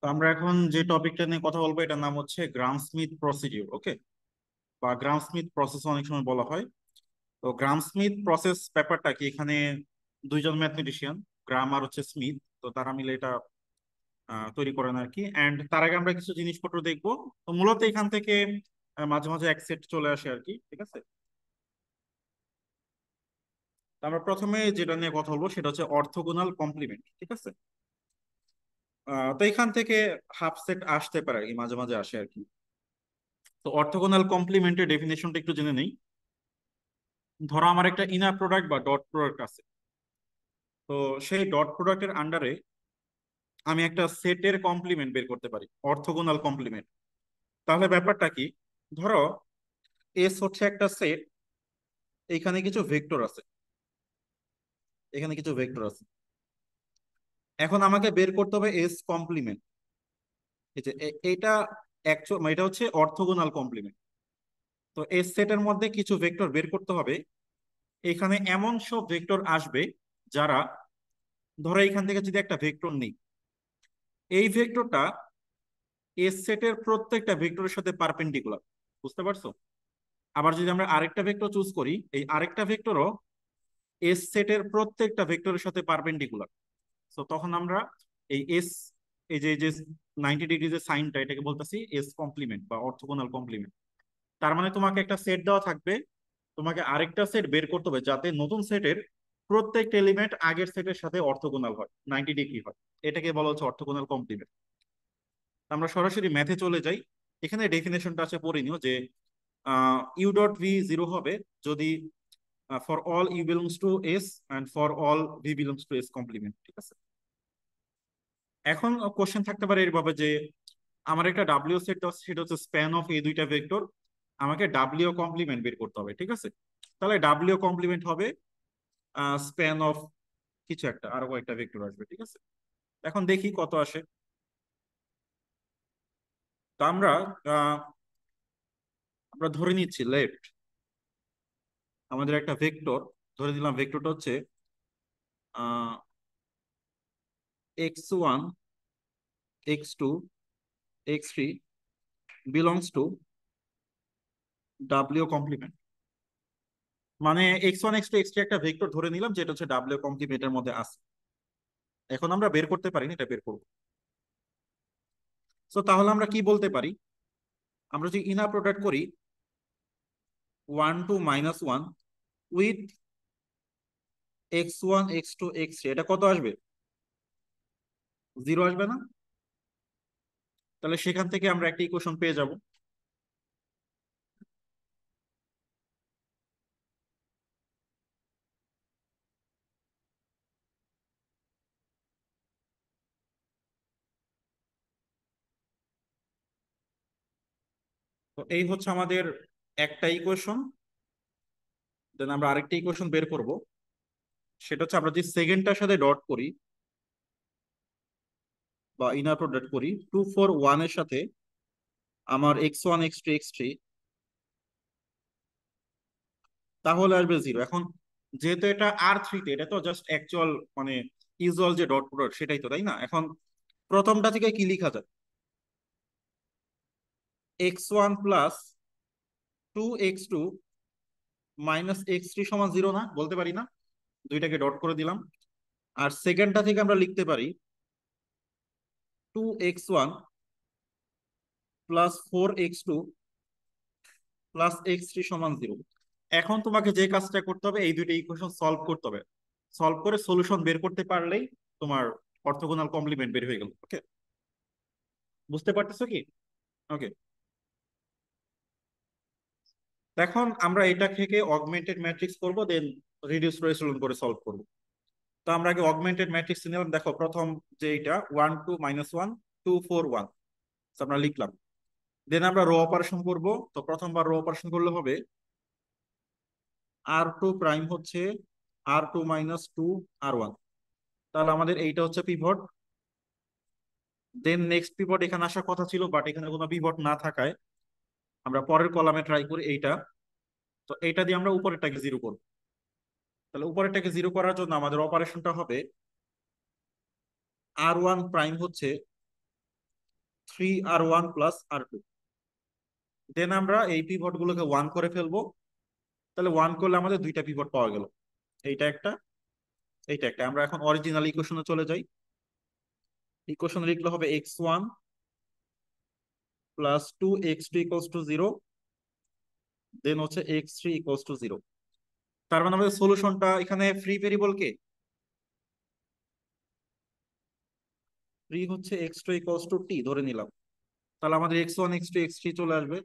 তো আমরা এখন যে টপিকটা নিয়ে কথা বলবো এটার নাম হচ্ছে গ্রাম স্মিথ প্রসিডিউর। ওকে, বা গ্রাম স্মিথ প্রসেস অনেক সময় বলা হয়। তো গ্রাম স্মিথ প্রসেস ব্যাপারটা কি, এখানে দুইজন ম্যাথমেটিশিয়ান, গ্রাম আর হচ্ছে স্মিথ, তো তারা মিলে এটা তৈরি করেন আর কি। এন্ড তার আগে আমরা কিছু জিনিসপত্র দেখবো। তো মূলত এখান থেকে মাঝে মাঝে এক সেট চলে আসে আর কি, ঠিক আছে। তো আমরা প্রথমে যেটা নিয়ে কথা বলবো সেটা হচ্ছে অর্থোগোনাল কমপ্লিমেন্ট, ঠিক আছে। তো এখান থেকে হাফ সেট আসতে পারে আর কি, মাঝে মাঝে আসে আর কি। তো অর্থোগোনাল কমপ্লিমেন্টের ডেফিনেশনটা একটু জেনে নেই। ধরো আমার একটা ইনার প্রোডাক্ট বা ডট প্রোডাক্ট আছে। তো সেই ডট প্রোডাক্টের আন্ডারে আমি একটা সেটের কমপ্লিমেন্ট বের করতে পারি, অর্থোগোনাল কমপ্লিমেন্ট। তাহলে ব্যাপারটা কি, ধরো এস হচ্ছে একটা সেট, এখানে কিছু ভেক্টর আছে, এখানে কিছু ভেক্টর আছে। এখন আমাকে বের করতে হবে এস কমপ্লিমেন্ট। এই যে এটা অ্যাকচুয়াল, এটা হচ্ছে অর্থোগোনাল কমপ্লিমেন্ট। তো এস সেটের মধ্যে কিছু ভেক্টর বের করতে হবে। এখানে এমন সব ভেক্টর আসবে যারা, ধরো এখান থেকে যদি একটা ভেক্টর নেই, এই ভেক্টরটা এস সেটের প্রত্যেকটা ভেক্টরের সাথে পারপেন্ডিকুলার। বুঝতে পারছো? আবার যদি আমরা আরেকটা ভেক্টর চুজ করি, এই আরেকটা ভেক্টরও এস সেটের প্রত্যেকটা ভেক্টরের সাথে পারপেন্ডিকুলার। তো তখন আমরা এই এস, এই যে 90 ডিগ্রি যে সাইনটা, এটাকে বলতেছি এস কমপ্লিমেন্ট বা অর্থোগোনাল কমপ্লিমেন্ট। তার মানে তোমাকে একটা সেট দেওয়া থাকবে, তোমাকে আরেকটা সেট বের করতে হবে যাতে নতুন সেটের প্রত্যেকটা এলিমেন্ট আগের সেটের সাথে অর্থোগোনাল হয়, 90 ডিগ্রি হয়। এটাকে বলা হচ্ছে অর্থোগোনাল কমপ্লিমেন্ট। আমরা সরাসরি ম্যাথে চলে যাই। এখানে ডেফিনেশনটা আছে পড়ে নিও যে ইউ ডট ভি জিরো হবে যদি for all u belongs to s and for all v belongs to s complement, ঠিক আছে। এখন কোশ্চেন থাকতে পারে এরভাবে যে আমার একটা ডাব্লিউ সেট আছে, সেটা হচ্ছে স্প্যান অফ এই দুইটা ভেক্টর, আমাকে ডাব্লিউ কমপ্লিমেন্ট বের করতে হবে, ঠিক আছে। তাহলে ডাব্লিউ কমপ্লিমেন্ট হবে স্প্যান অফ কিছু একটা, আরো কয়েকটা ভেক্টর আসবে, ঠিক আছে। এখন দেখি কত আসে। তো আমরা ধরে নিচ্ছি লেফট আমাদের একটা ভেক্টর, ধরে দিলাম ভেক্টরটা হচ্ছে x1 x2 x3 belongs to ডাব্লিউ কমপ্লিমেন্ট। মানে x1 x2 x3 একটা ভেক্টর ধরে নিলাম যেটা হচ্ছে ডাব্লিউ কমপ্লিমেন্টের মধ্যে আছে। এখন আমরা বের করতে পারিনি, এটা বের করবো। তো তাহলে আমরা কি বলতে পারি, আমরা যদি ইনার প্রোডাক্ট করি 1 2 - 1 উইথ x1 x2 x3, এটা কত আসবে? জিরো আসবে না? তাহলে সেখান থেকে আমরা একটা ইকুয়েশন পেয়ে যাব। তো এই হচ্ছে আমাদের একটা ইকুয়েশন। দেন আমরা আরেকটা ইকুয়েশন বের করব, সেটা হচ্ছে আমরা যদি সেকেন্ডটার সাথে ডট করি বা ইনার প্রোডাক্ট করি 2 4 1 এর সাথে আমার x1 x2 x3, তাহলে আসবে জিরো। এখন যেহেতু এটা R3 তে, এটা তো জাস্ট অ্যাকচুয়াল মানে ইউজুয়াল যে ডট প্রোডাক্ট সেটাই তো, তাই না? এখন প্রথমটা থেকে কি লেখা যায়, x1 plus 2 x2 minus x3 সমান জিরো, না বলতে পারি না? দুইটাকে ডট করে দিলাম। আর সেকেন্ডটা থেকে আমরা লিখতে পারি 2 x1 plus 4 x2 plus x3 সমান জিরো। এখন তোমাকে যে কাজটা করতে হবে, এই দুইটা ইকুয়েশন সলভ করতে হবে। সলভ করে সলিউশন বের করতে পারলেই তোমার অর্থোগোনাল কমপ্লিমেন্ট বের হয়ে গেল। ওকে, বুঝতে পারতেছো কি? ওকে, এখন আমরা এটা থেকে অগমেন্টেড ম্যাট্রিক্স করব, দেন রিডিউস রেজোলিউশন করে সলভ করব। তো আমরা আগে অগমেন্টেড ম্যাট্রিক্স নিলাম। দেখো প্রথম যে এটা 1 2 - 1 2 4 1, আমরা লিখলাম। দেন আমরা রো অপারেশন করব। তো প্রথমবার রো অপারেশন করলে হবে R2 প্রাইম হচ্ছে R2 - 2 R1। তাহলে আমাদের এইটা হচ্ছে পিভট। দেন নেক্সট পিভট এখানে আসার কথা ছিল, বাট এখানে কোনো পিভট না থাকায় আমরা পরের কলামে ট্রাই করি এইটা। তো এইটা দিয়ে আমরা উপরেরটাকে জিরো করব। তাহলে উপরেরটাকে জিরো করার জন্য আমাদের অপারেশনটা হবে R1 প্রাইম হচ্ছে 3r1 প্লাস r2। দেন আমরা এই পিভট গুলোকে ওয়ান করে ফেলবো। তাহলে ওয়ান করলে আমাদের দুইটা পিভট পাওয়া গেল, এইটা একটা, এইটা একটা। আমরা এখন অরিজিনাল ইকুয়েশনে চলে যাই। ইকুয়েশন লিখলে হবে x1 plus 2x2 equals to 0, দেন হচ্ছে x3 ইকুয়ালস টু 0। তার মানে আমাদের সলিউশনটা এখানে ফ্রি ভেরিয়েবল কে, ফ্রি হচ্ছে x2 ইকুয়ালস টু t ধরে নিলাম। তাহলে আমাদের x1 x2 x3 চলে আসবে।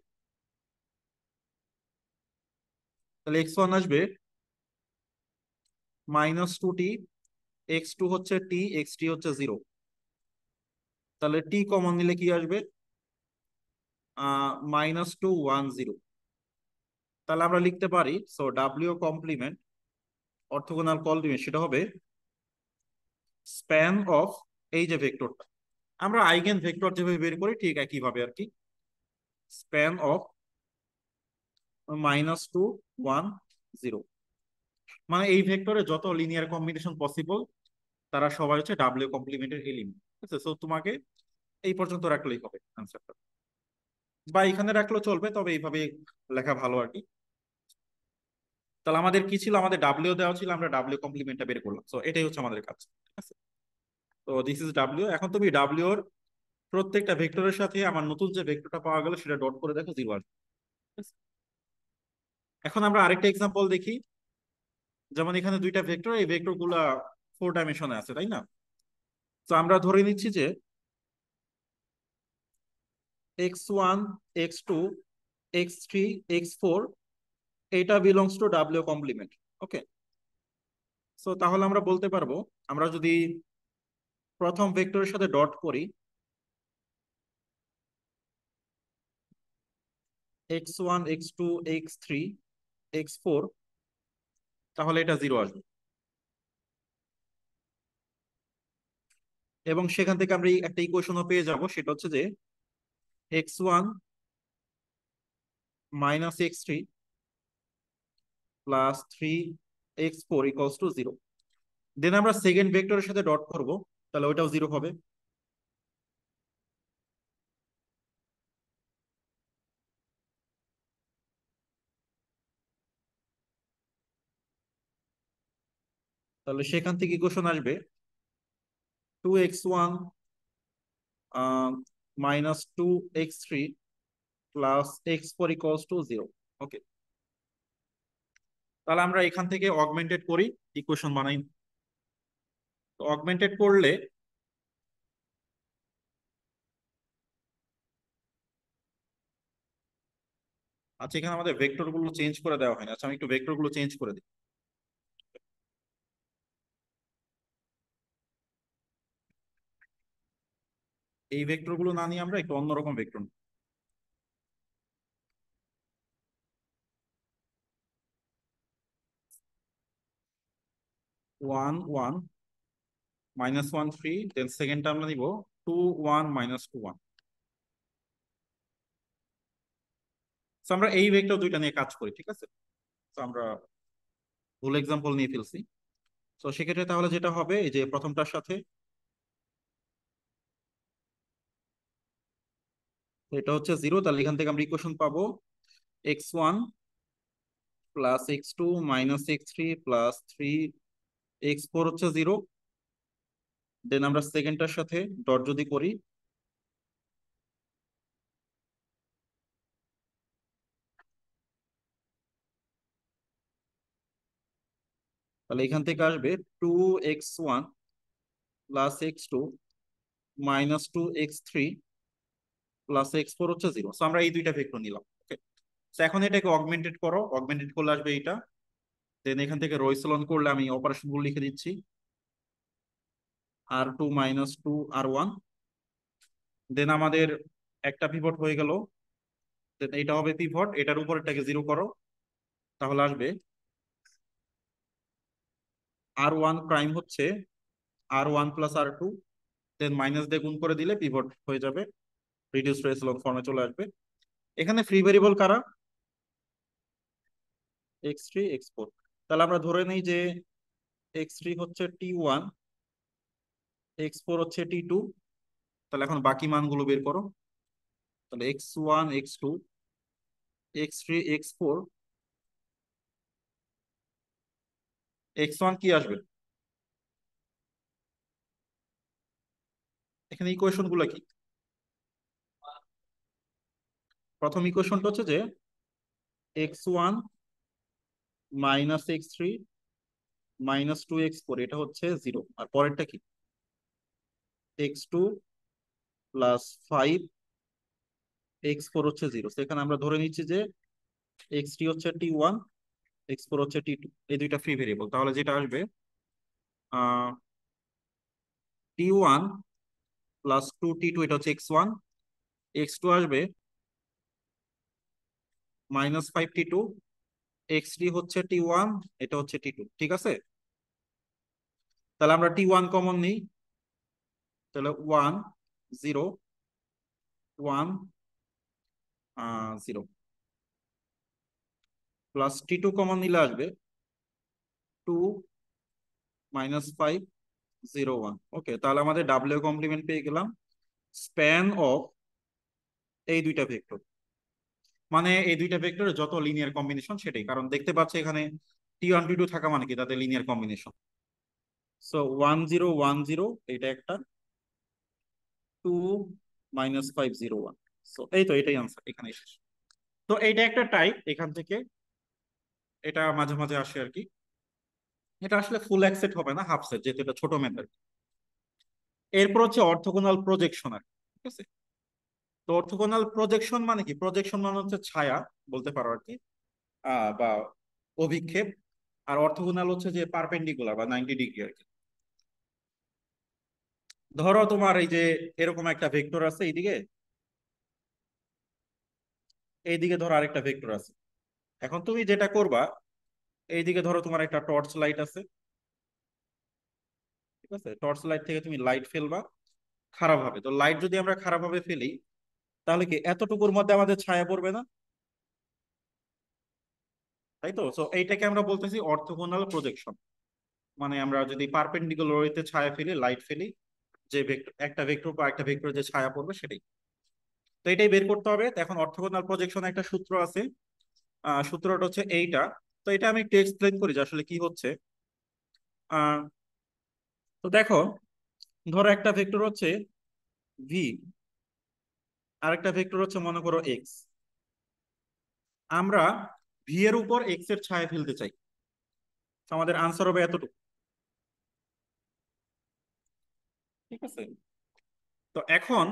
তাহলে x1 আসবে -2t, x2 হচ্ছে t, x3 হচ্ছে 0। তাহলে t কমন নিলে কি আসবে, -2 1 0। তাহলে আমরা লিখতে পারি, সো ডাব্লিউ কমপ্লিমেন্ট অর্থোগোনাল কমপ্লিমেন্ট সেটা হবে স্প্যান অফ, এই যে ভেক্টরটা আমরা আইগেন ভেক্টর যেভাবে বের করি ঠিক একইভাবে আর কি, স্প্যান অফ -2 1 0। মানে এই ভেক্টরে যত লিনিয়ার কম্বিনেশন পসিবল তারা সবাই হচ্ছে ডাব্লিউ কমপ্লিমেন্টের এলিমেন্ট। ঠিক আছে, সো তোমাকে এই পর্যন্ত রাখলেই হবে আনসারটা, বা এখানে রাখলেও চলবে, তবে এইভাবে লেখা ভালো আর কি। তাহলে আমাদের কি ছিল, আমাদের ডাব্লিউ দেওয়া ছিল, আমরা ডাব্লিউ কমপ্লিমেন্টটা বের করলাম। সো এটাই হচ্ছে আমাদের কাজ। ঠিক আছে, তো দিস ইজ ডাব্লিউ। এখন তুমি ডাব্লিউ এর প্রত্যেকটা ভেক্টরের সাথে আমার নতুন যে ভেক্টরটা পাওয়া গেল সেটা ডট করে দেখো, 0 আসবে। ঠিক আছে? এখন আমরা আরেকটা এক্সাম্পল দেখি। যেমন এখানে দুইটা ভেক্টর, এই ভেক্টর গুলা 4 ডাইমেনশনে আছে, তাই না? তো আমরা ধরে নিচ্ছি যে x1 x2 x3 x4 এটা বিলংস টু ডাব্লিউ কমপ্লিমেন্ট। ওকে, সো তাহলে আমরা বলতে পারবো, আমরা যদি প্রথম ভেক্টরের সাথে ডট করি x1 x2 x3 x4, তাহলে এটা 0 আসবে। এবং সেখান থেকে আমরা একটা ইকুয়েশনও পেয়ে যাব, সেটা হচ্ছে যে x1 x3 plus 3x4 equals to 0। দেন আমরা সেকেন্ড ভেক্টরের সাথে ডট করব, তাহলে ওইটাও 0 হবে। তাহলে সেখান থেকে ইকুয়েশন আসবে 2x1 -2x3 plus x4 equals to 0। ওকে, তাহলে আমরা এখান থেকে অগমেন্টেড করি, ইকুয়েশন বানাই। তো অগমেন্টেড করলে আচ্ছা, এখানে আমাদের ভেক্টর গুলো চেঞ্জ করে দেওয়া হয়নি। আচ্ছা, আমি একটু ভেক্টর গুলো চেঞ্জ করে দিই। এই ভেক্টর গুলো না নিয়ে আমরা একটু অন্যরকম ভেক্টর, 1 1 -1 3, দেন সেকেন্ডটা আমরা নিব 2 1 -2 1। তো আমরা এই ভেক্টর দুইটা নিয়ে কাজ করি। ঠিক আছে, তো আমরা ভুল এক্সাম্পল নিয়ে ফেলছি। তো সেক্ষেত্রে তাহলে যেটা হবে, এই যে প্রথমটার সাথে এটা হচ্ছে 0, তাহলে এখান থেকে আমরা ইকুয়েশন পাবো x1 plus x2 x3 plus 3x4 হচ্ছে 0। দেন আমরা সেকেন্ডটার সাথে ডট যদি করি, তাহলে এখান থেকে আসবে 2x1 plus x2 -2x3 plus x4 হচ্ছে 0। সো আমরা এই দুইটা ভেক্টর নিলাম। ওকে, তো এখন এটাকে অগমেন্টেড করো, অগমেন্টেড করলে আসবে এইটা। দেন এখান থেকে রো করলে আমি অপারেশন গুলো লিখে দিচ্ছি, r2 -2 r1। দেন আমাদের একটা পিভট হয়ে গেল, দেন এটা হবে পিভট, এটার উপর এটাকে 0 করো, তাহলে আসবে r1 প্রাইম হচ্ছে r1 plus r2, than minus দিয়ে গুণ করে দিলে পিভট হয়ে যাবে, রিডিউস টু এসেলন ফর্মে চলে আসবে। এখানে ফ্রি ভেরিয়েবল কারা, x3 x4। তাহলে আমরা ধরে নিই যে x3 হচ্ছে t1, x4 হচ্ছে t2, তাহলে এখন বাকি মানগুলো বের করো। তাহলে x1 x2 x3 x4 x1 কি আসবে? এখানে ইকুয়েশন গুলো কি? প্রথম ইকুয়েশনটা হচ্ছে যে x1 -x3 -2x4 এটা হচ্ছে 0, আর পরেরটা কি? x2 +5 x4 হচ্ছে 0। সেখানে আমরা ধরে নিচ্ছি যে x3 হচ্ছে t1, x4 হচ্ছে t2, এই দুইটা ফ্রি ভেরিয়েবল। তাহলে যেটা আসবে t1 +2t2 এটা হচ্ছে x1, x2 আসবে -5t2, x3 হচ্ছে t1, এটা হচ্ছে t2, ঠিক আছে? তাহলে আমরা t1 কমন নিই, তাহলে 1 0 1 0 প্লাস t2 কমন নিলে আসবে 2 -5 0 1। ওকে, তাহলে আমাদের ডাব্লিউ কমপ্লিমেন্ট পেয়ে গেলাম স্প্যান অফ এই দুইটা ভেক্টর, মানে এই দুইটা ভেক্টরের যত লিনিয়ার কম্বিনেশন সেটাই, কারণ দেখতে পাচ্ছি এখানে t1 t2 থাকা মানে কি তাদের লিনিয়ার কম্বিনেশন। সো 1 0 1 0 এটা একটা, 2 -5 0 1। সো এই তো এটাই আনসার, এখানে শেষ। তো এইটা একটা টাইপ, এখান থেকে এটা মাঝে মাঝে আসে আর কি। এটা আসলে ফুল অ্যাকসেপ্ট হবে না, হাফ সেট, যেহেতু এটা ছোট মেথড। এরপর হচ্ছে অর্থোগোনাল প্রজেকশন আর কি, ঠিক আছে? তো অর্থোগোনাল প্রজেকশন মানে কি? প্রজেকশন মানে হচ্ছে ছায়া বলতে পারো আর কি, বা অভিক্ষেপ। আর অর্থোগোনাল হচ্ছে যে পারপেন্ডিকুলার বা 90 ডিগ্রি আর কি। ধরো তোমার এই যে এরকম একটা ভেক্টর আছে এইদিকে, এইদিকে ধরো আরেকটা ভেক্টর আছে। এখন তুমি যেটা করবা, এইদিকে ধরো তোমার একটা টর্চ লাইট আছে, ঠিক আছে? টর্চ লাইট থেকে তুমি লাইট ফেলবা খারাপ ভাবে। তো লাইট যদি আমরা খারাপ ভাবে ফেলি, তাহলে কি এতটুকুর মধ্যে আমাদের ছায়া পড়বে না? তাই তো। সো এইটাকে আমরা বলতেছি অর্থোগোনাল প্রজেকশন। মানে আমরা যদি পারপেন্ডিকুলার ওয়েতে ছায়া ফেলি, লাইট ফেলি, যে ভেক্টর একটা ভেক্টর বা একটা ভেক্টর যে ছায়া পড়বে সেটাই। তো এটাই বের করতে হবে। তো এখন অর্থোগোনাল প্রজেকশন একটা সূত্র আছে, সূত্রটা হচ্ছে এইটা। তো এটা আমি একটু এক্সপ্লেন করি যে আসলে কি হচ্ছে। আহ তো দেখো, ধরো একটা ভেক্টর হচ্ছে ভি, আর একটা ভেক্টর হচ্ছে মনে করো এক্স। আমরা ভি এর উপর এক্স এর ছায়া ফেলতে চাই। তো আমাদের আনসার হবে এতটুকু, ঠিক আছে? তো এখন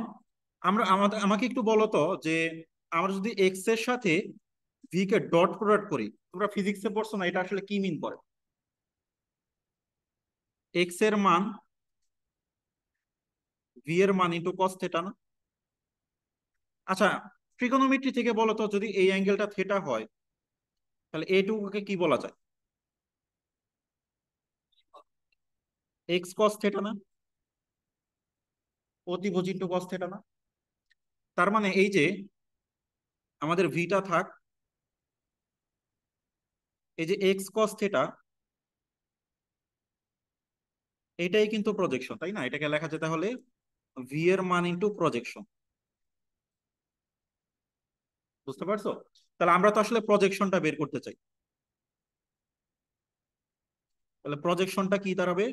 আমাকে একটু বলো তো যে আমরা যদি এক্স এর সাথে ভি কে ডট প্রোডাক্ট করি, তোমরা ফিজিক্সে পড়ছো না, এটা আসলে কি মিন করে? এক্স এর মান ভি এর মান ইন্টু কস থেটা না? আচ্ছা, ট্রিগোনোমেট্রি থেকে বলো তো, যদি এই অ্যাঙ্গেলটা থেটা হয়, তাহলে এইটুকুকে কি বলা যায়? এক্স কস থেটা না? অতিভুজ ইন্টু কস থেটা না? তার মানে এই যে আমাদের ভিটা থাক, এই যে এক্স কস থেটা, এটাই কিন্তু প্রজেকশন, তাই না? এটাকে লেখা যায় তাহলে ভি এর মান ইন্টু প্রজেকশন। বুঝতে পারছো? তাহলে আমরা তো আসলে প্রজেকশনটা বের করতে চাই। তাহলে প্রজেকশনটা কি দাঁড়াবে?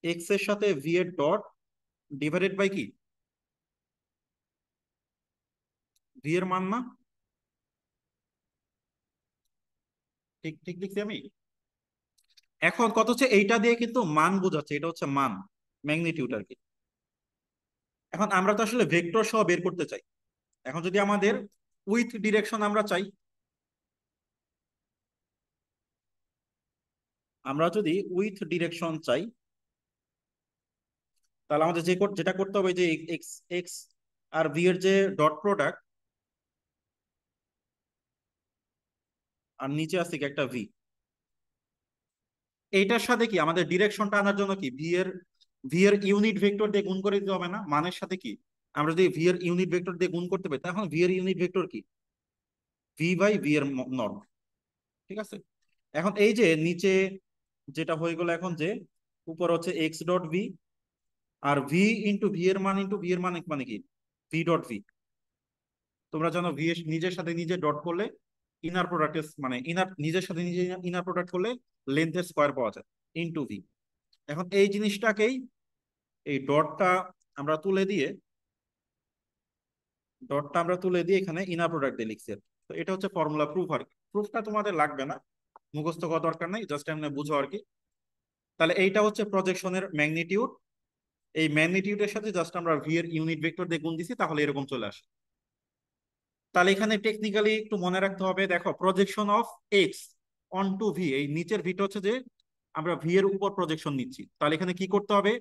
এক্স এর সাথে ভি এর ডট ডিভাইডেড বাই কি? ভি এর মান না? ঠিক ঠিক লিখছি আমি? এখন কত হচ্ছে, এইটা দিয়ে কিন্তু মান বোঝাচ্ছে, এটা হচ্ছে মান, ম্যাগনিটিউড আর কি। এখন আমরা তো আসলে ভেক্টর সহ বের করতে চাই। এখন যদি আমাদের উইথ ডিরেকশন আমরা চাই, আমরা যদি উইথ ডিরেকশন চাই, তাহলে আমাদের যেটা করতে হবে যে এক্স এক্স আর ভি এর যে ডট প্রোডাক্ট, আর নিচে আছে কি একটা ভি, এইটার সাথে কি আমাদের ডিরেকশনটা আনার জন্য কি ভি এর ইউনিট ভেক্টর দিয়ে গুণ করে দিতে হবে না মানের সাথে? কি আমরা যদি ভি এর ইউনিট ভেক্টর দিয়ে গুণ করতে পারি, তখন ভি এর ইউনিট ভেক্টর কি? ভি বাই ভি এর নর্ম, ঠিক আছে? এখন এই যে নিচে যেটা হয়ে গেল, এখন যে উপর হচ্ছে এক্স ডট ভি, আর ভি ইন্টু ভি এর মান ইন্টু ভি এর মান মানে কি, ভি ডট ভি। তোমরা জানো ভি এর নিজের সাথে নিজে ডট করলে ইনার প্রোডাক্ট, মানে ইনার নিজের সাথে নিজে ইনার প্রোডাক্ট করলে লেন্থের স্কোয়ার পাওয়া যায় ইন্টু ভি। এখন এই জিনিসটাকেই, এই ডটটা আমরা তুলে দিয়ে এখানে ইনার প্রোডাক্ট দিয়ে লিখছি। তো এটা হচ্ছে ফর্মুলা প্রুফ আর কি। প্রুফটা তোমাদের লাগবে না, মুখস্থ করা দরকার নেই, জাস্ট এমনি বুঝো আর কি। তাহলে এইটা হচ্ছে প্রজেকশনের ম্যাগনিটিউড। এই ম্যাগনিটিউডের সাথে জাস্ট আমরা ভি এর ইউনিট ভেক্টর দিয়ে গুণ দিছি, তাহলে এরকম চলে আসে। তাহলে এখানে টেকনিক্যালি একটু মনে রাখতে হবে, দেখো projection of x onto v, এই নিচের ভিটা হচ্ছে যে আমরা ভি এর উপর প্রজেকশন নিচ্ছি। তাহলে এখানে কি করতে হবে,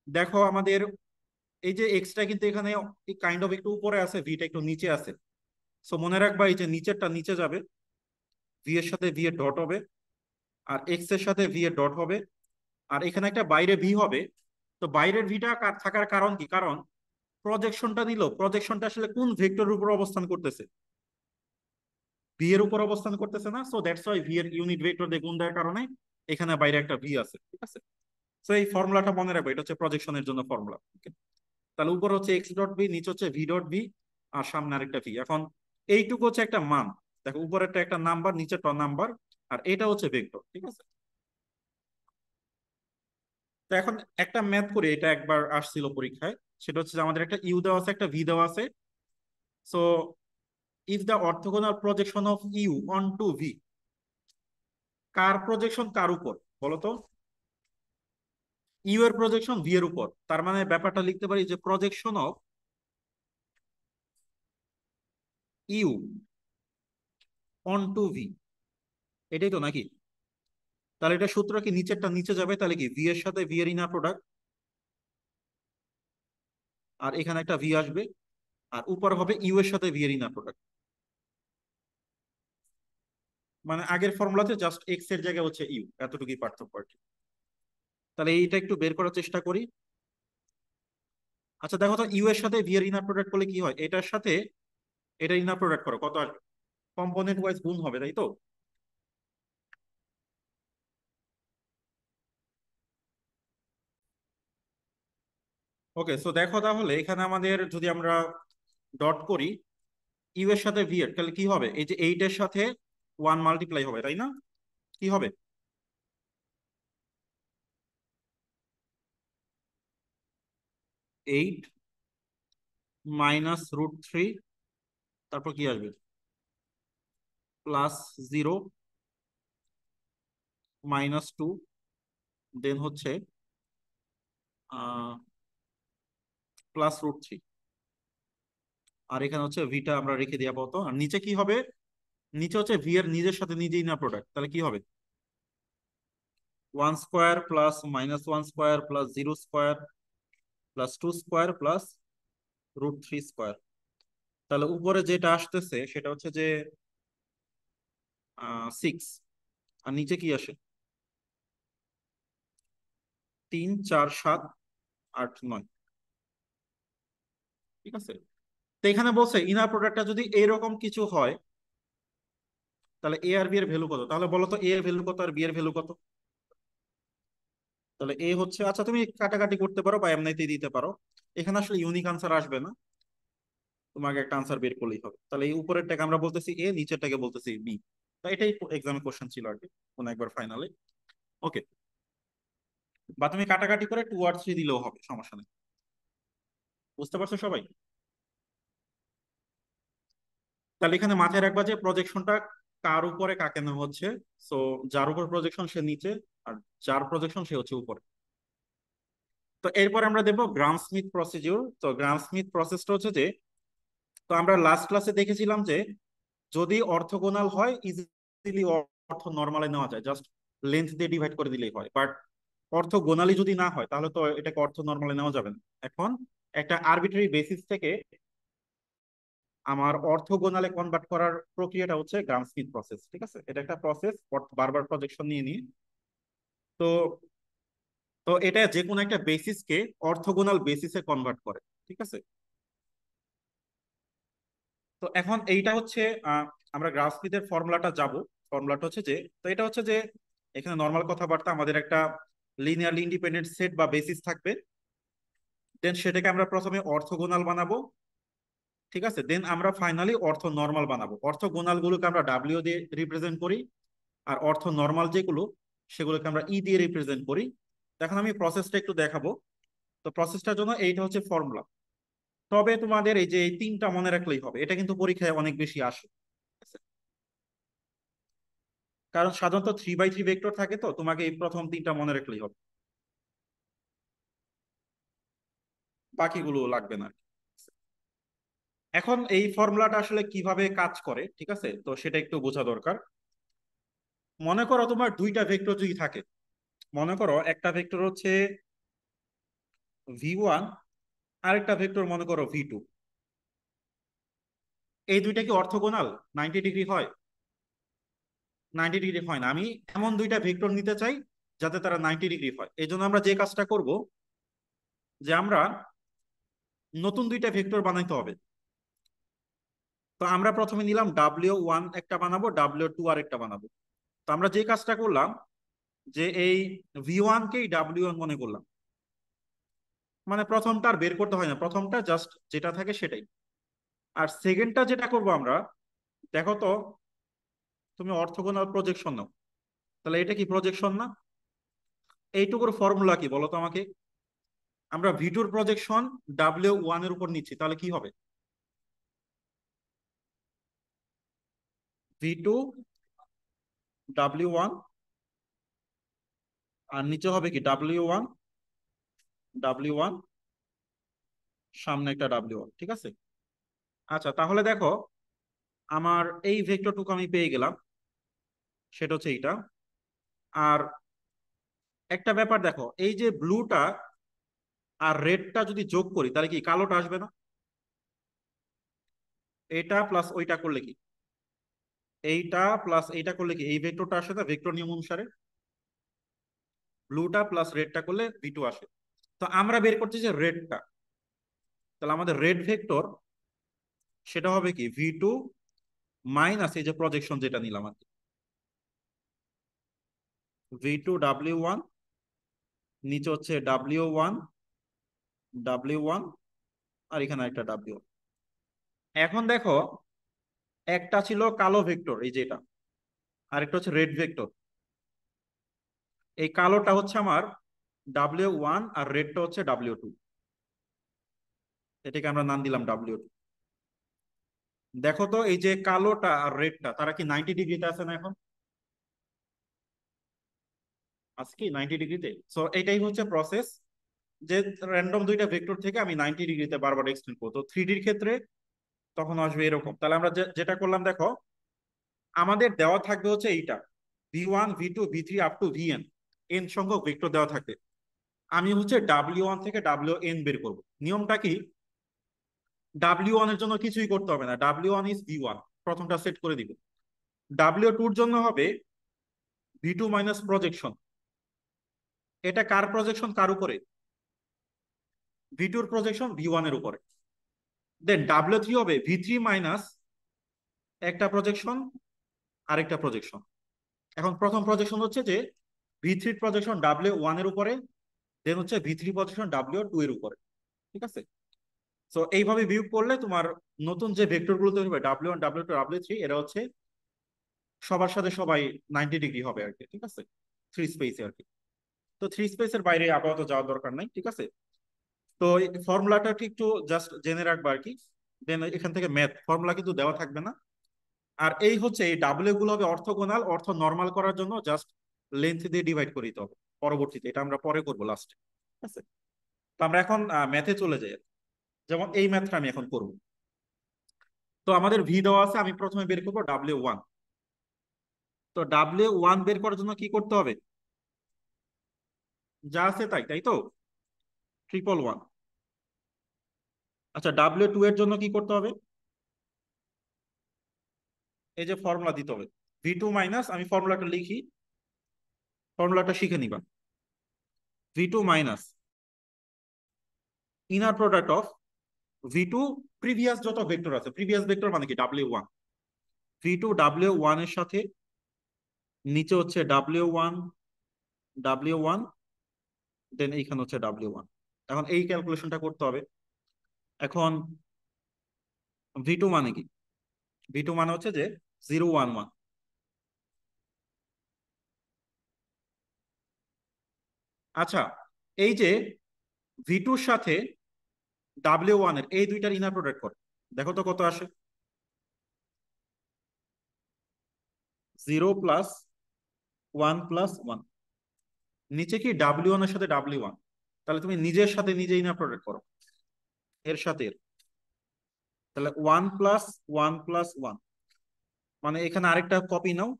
দেখো আমাদের এই যে এক্সটা কিন্তু এখানে কাইন্ড অফ একটু উপরে আছে, ভিটা একটু নিচে আছে। সো মনে রাখবা এই যে নিচেরটা নিচে যাবে, ভি এর সাথে ভি এর ডট হবে, আর এক্স এর সাথে ভি এর ডট হবে, আর এখানে একটা বাইরে ভি হবে। তো বাইরের ভিটা থাকার কারণ কি, কারণ প্রজেকশনটা নিল, প্রজেকশনটা আসলে কোন ভেক্টরের উপর অবস্থান করতেছে, ভি এর উপর অবস্থান করতেছে না। সো দ্যাটস ওয়াই ভি এর ইউনিট ভেক্টর দিয়ে গুণ দেওয়ার কারণে এখানে বাইরে একটা ভি আছে, ঠিক আছে। সো এই ফর্মুলাটা মনে রাখবো, এটা হচ্ছে প্রজেকশনের জন্য ফর্মুলা। তাহলে উপর হচ্ছে এক্স ডট ভি, নিচে হচ্ছে ভি ডট ভি, আর সামনে আরেকটা ভি। এখন এইটুকু হচ্ছে একটা মান, দেখো উপরেরটা একটা নাম্বার, নিচেরটা নাম্বার, আর এটা হচ্ছে ভেক্টর, ঠিক আছে। তো এখন একটা ম্যাথ করি, এটা একবার আসছিল পরীক্ষায়। সেটা হচ্ছে যে আমাদের একটা ইউ দেওয়া আছে, একটা ভি দেওয়া আছে। So if the orthogonal projection of you onto V, কার প্রজেকশন কার উপর বলতো, ইউ এর প্রজেকশন ভি এর উপর। তার মানে ব্যাপারটা লিখতে পারি যে projection of you onto v, এটাই তো নাকি। তাহলে এটা সূত্র কি, নিচেরটা নিচে যাবে, তাহলে কি ভি এর সাথে ভি এর ইনার প্রোডাক্ট, আর এখানে একটা ভি আসবে, আর উপর হবে ইউ এর সাথে ভি এর ইনার প্রোডাক্ট। মানে আগের ফর্মুলাতে জাস্ট এক্স এর জায়গায় হচ্ছে ইউ, এতটুকুই পার্থক্য আর কি। তাহলে এইটা একটু বের করার চেষ্টা করি। আচ্ছা দেখো তো, ইউ এর সাথে ভি এর ইনার প্রোডাক্ট করলে কি হয়, এটার সাথে এটা ইনার প্রোডাক্ট করো, কত আসবে, কম্পোনেন্ট ওয়াইজ গুণ হবে, তাই তো। ওকে, সো দেখো তাহলে এখানে আমাদের যদি আমরা ডট করি ইউ এর সাথে ভি এর, তাহলে কি হবে, এই যে এইট এর সাথে ওয়ান মাল্টিপ্লাই হবে, তাই না। কি হবে, 8 মাইনাস রুট থ্রি, তারপর কি আসবে, প্লাস 0 মাইনাস টু, দেন হচ্ছে প্লাস রুট থ্রি। আর এখানে হচ্ছে ভিটা আমরা রেখে দিই আপাতত। আর নিচে কি হবে, নিচে হচ্ছে ভি এর নিজের সাথে নিজেই না প্রোডাক্ট, তাহলে কি হবে, one square plus minus one square plus zero square plus two square plus root three square. তাহলে উপরে যেটা আসতেছে সেটা হচ্ছে যে 6, আর নিচে কি আসে, 3 4 7 8 9, ঠিক আছে। তো এখানে বলছে ইনার প্রোডাক্টটা যদি এরকম কিছু হয়, তাহলে এ আর বি এর ভ্যালু কত, তাহলে বলো তো এ এর ভ্যালু কত আর বি এর ভ্যালু কত। তাহলে এ হচ্ছে, আচ্ছা তুমি কাটাকাটি করতে পারো বা এমনিতেই দিতে পারো, এখানে আসলে ইউনিক আনসার আসবে না, তোমাকে একটা আনসার বের করলেই হবে। তাহলে এই উপরেরটাকে আমরা বলতেছি এ, নিচেরটাকে বলতেছি বি। তো এটাই এক্সামের কোশ্চেন ছিল আর কি, কোন একবার ফাইনালে। ওকে, বা তুমি কাটাকাটি করে 2 আর 3 দিলেও হবে, সমস্যা নেই। বুঝতে পারছো সবাই। তাহলে এখানে মাথায় রাখবা যে প্রজেকশনটা কার উপরে কাকে নেওয়া হচ্ছে। সো যার উপর প্রজেকশন সে নিচে, আর যার প্রজেকশন সে হচ্ছে উপরে। তো এরপর আমরা দেখবো গ্রাম স্মিথ প্রসিডিউর। তো গ্রাম স্মিথ প্রসেসটা হচ্ছে যে, তো আমরা লাস্ট ক্লাসে দেখেছিলাম যে যদি অর্থগোনাল হয় ইজিলি অর্থ নর্মালে নেওয়া যায়, জাস্ট লেন্থ দিয়ে ডিভাইড করে দিলেই হয়। বাট অর্থগোনালি যদি না হয় তাহলে তো এটাকে অর্থ নর্মালে নেওয়া যাবে না। এখন একটা আরবিট্রারি বেসিস থেকে আমার অর্থগোনালে কনভার্ট করার প্রক্রিয়াটা হচ্ছে গ্রাম স্মিথ প্রসেস, ঠিক আছে। এটা একটা প্রসেস, বারবার প্রজেকশন নিয়ে নিয়ে। তো তো এটা যে কোনো একটা বেসিসকে অর্থগোনাল বেসিসে কনভার্ট করে, ঠিক আছে। তো এখন এইটা হচ্ছে আহ, আমরা গ্রাফ স্মিথের ফর্মুলাটা যাব। ফর্মুলাটা হচ্ছে যে, তো এটা হচ্ছে যে এখানে নর্মাল কথাবার্তা, আমাদের একটা লিনিয়ারলি ইন্ডিপেন্ডেন্ট সেট বা বেসিস থাকবে, দেন সেটাকে আমরা প্রথমে অর্থগোনাল বানাবো, ঠিক আছে। দেন আমরা ফাইনালি অর্থ নর্মাল বানাবো। অর্থ গোনাল গুলোকে আমরা ডাব্লিউ দিয়ে রিপ্রেজেন্ট করি, আর অর্থ নর্মাল যেগুলো সেগুলোকে আমরা ই দিয়ে রিপ্রেজেন্ট করি। এখন আমি প্রসেসটা একটু দেখাবো। তো প্রসেসটার জন্য এইটা হচ্ছে ফর্মুলা। তবে তোমাদের এই যে এই তিনটা মনে রাখলেই হবে, এটা কিন্তু পরীক্ষায় অনেক বেশি আসে, ঠিক আছে? কারণ সাধারণত 3x3 ভেক্টর থাকে, তো তোমাকে এই প্রথম তিনটা মনে রাখলেই হবে, বাকিগুলো লাগবে না। এখন এই ফর্মুলাটা আসলে কিভাবে কাজ করে, ঠিক আছে, তো সেটা একটু বোঝা দরকার। মনে করো তোমার দুইটা ভেক্টর যদি থাকে, মনে করো একটা ভেক্টর হচ্ছে v1, আরেকটা ভেক্টর মনে করো v2। এই দুইটা কি অর্থগোনাল? 90 ডিগ্রি হয়? 90 ডিগ্রি হয় না। আমি এমন দুইটা ভেক্টর নিতে চাই যাতে তারা 90 ডিগ্রি হয়। এই জন্য আমরা যে কাজটা করব, যে আমরা নতুন দুইটা ভেক্টর বানাইতে হবে। তো আমরা প্রথমে নিলাম W1 একটা বানাবো, W2 আর একটা বানাবো। তো আমরা যে কাজটা করলাম, যে এই V1 কেই W1 মনে করলাম। মানে প্রথমটা আর বের করতে হয় না, প্রথমটা জাস্ট যেটা থাকে সেটাই। আর সেকেন্ডটা যেটা করব আমরা, দেখো তো, তুমি অর্থগোনাল প্রজেকশন নাও, তাহলে এটা কি প্রজেকশন না? এইটুকুর ফর্মুলা কি বলো তো আমাকে? আমরা V2 প্রজেকশন W1 এর উপর নিচ্ছি, তাহলে কি হবে? V2 W1, আর নিচে হবে কি W1, সামনে একটা W1, ঠিক আছে। আচ্ছা, তাহলে দেখো, আমার এই ভেক্টরটুকু আমি পেয়ে গেলাম, সেটা হচ্ছে এইটা। আর একটা ব্যাপার দেখো, এই যে ব্লুটা আর রেডটা যদি যোগ করি, তাহলে কি কালোটা আসবে না? এটা প্লাস ওইটা করলে কি, এইটা প্লাস এইটা করলে কি এই ভেক্টরটা আসে না ভেক্টর নিয়ম অনুসারে? ব্লুটা প্লাস রেডটা করলে V2 আসে। তো আমরা বের করছি যে রেডটা, তাহলে আমাদের রেড ভেক্টর সেটা হবে কি V2 মাইনাস এই যে প্রজেকশন যেটা নিলাম আর কি, V2 W1, নিচে হচ্ছে W1, আর এখানে একটা W। এখন দেখো, একটা ছিল কালো ভেক্টর এই যেটা, আরেকটা হচ্ছে রেড ভেক্টর। এই কালোটা হচ্ছে আমার W1, আর রেডটা হচ্ছে W2। এটাকে আমরা নাম দিলাম W2। দেখো তো, এই যে কালোটা আর রেডটা তারা কি 90 ডিগ্রিতে আছে না এখন? আছে কি 90 ডিগ্রিতে? সো এটাই হচ্ছে প্রসেস, যে র্যান্ডম দুইটা ভেক্টর থেকে আমি 90 ডিগ্রিতে বারবার এক্সটেন্ড করবো। তো 3Dর ক্ষেত্রে তখন আসবে এরকম। তাহলে আমরা যেটা করলাম, দেখো, আমাদের দেওয়া থাকবে হচ্ছে এইটা V1 V2 V3 up to Vn, N সংখ্যক ভেক্টর দেওয়া থাকবে। আমি হচ্ছে W1 থেকে Wn বের করব। নিয়মটা কি, W1 এর জন্য কিছুই করতে হবে না, W1 ইজ V1, প্রথমটা সেট করে দিব। W2 এর জন্য হবে V2 মাইনাস প্রজেকশন। এটা কার প্রজেকশন, কার উপরে? V2 এর প্রজেকশন V1 এর উপরে। দেন W3 হবে V3 মাইনাস একটা প্রজেকশন, আরেকটা প্রজেকশন। এখন প্রথম প্রজেকশন হচ্ছে যে V3 প্রজেকশন W1 এর উপরে, দেন হচ্ছে V3 প্রজেকশন W2 এর উপরে, ঠিক আছে। তো এইভাবে ভিউ করলে তোমার নতুন যে ভেক্টর গুলো তৈরি হবে W1 W2 W3, এরা হচ্ছে সবার সাথে সবাই 90 ডিগ্রি হবে আর কি, ঠিক আছে, থ্রি স্পেসে আর কি। তো থ্রি স্পেসের বাইরে আপাতত যাওয়ার দরকার নাই, ঠিক আছে। তো ফর্মুলাটা ঠিক একটু জাস্ট জেনে রাখবা আর কি। দেন এখান থেকে ম্যাথ ফর্মুলা কিন্তু দেওয়া থাকবে না। আর এই হচ্ছে এই ডাব্লিউ গুলো হবে অর্থগোনাল, অর্থ নর্মাল করার জন্য জাস্ট লেন্থ দিয়ে ডিভাইড করে দিতে হবে পরবর্তীতে, এটা আমরা পরে করবো লাস্টে, ঠিক আছে। তো আমরা এখন ম্যাথে চলে যাই। যেমন এই ম্যাথটা আমি এখন করব। তো আমাদের ভি দেওয়া আছে, আমি প্রথমে বের করবো W1। তো W1 বের করার জন্য কি করতে হবে? যা আছে তাই, তাই তো, 111। আচ্ছা, W2 এর জন্য কি করতে হবে? এই যে ফর্মুলা দিতে হবে, V2 মাইনাস, আমি ফর্মুলাটা লিখি, ফর্মুলাটা শিখে নিবা। V2 minus inner product of V2 previous যত ভেক্টর আছে, প্রিভিয়াস ভেক্টর মানে কি W1, V2 W1 এর সাথে, নিচে হচ্ছে W1, দেন এইখানে হচ্ছে W1। এখন এই ক্যালকুলেশনটা করতে হবে। এখন V2 মানে কি? V2 মানে হচ্ছে যে 011। আচ্ছা, এই যে V2-র সাথে W1 এর এই দুইটার ইনার প্রোডাক্ট করে, দেখো তো কত আসে। 0 + 1 + 1, নিচে কি W1 এর সাথে W1, তাহলে তুমি নিজের সাথে নিজে ইনার প্রোডাক্ট করো, এর সাথে এর। তাহলে 1 + 1 + 1, মানে এখানে আরেকটা কপি নাও,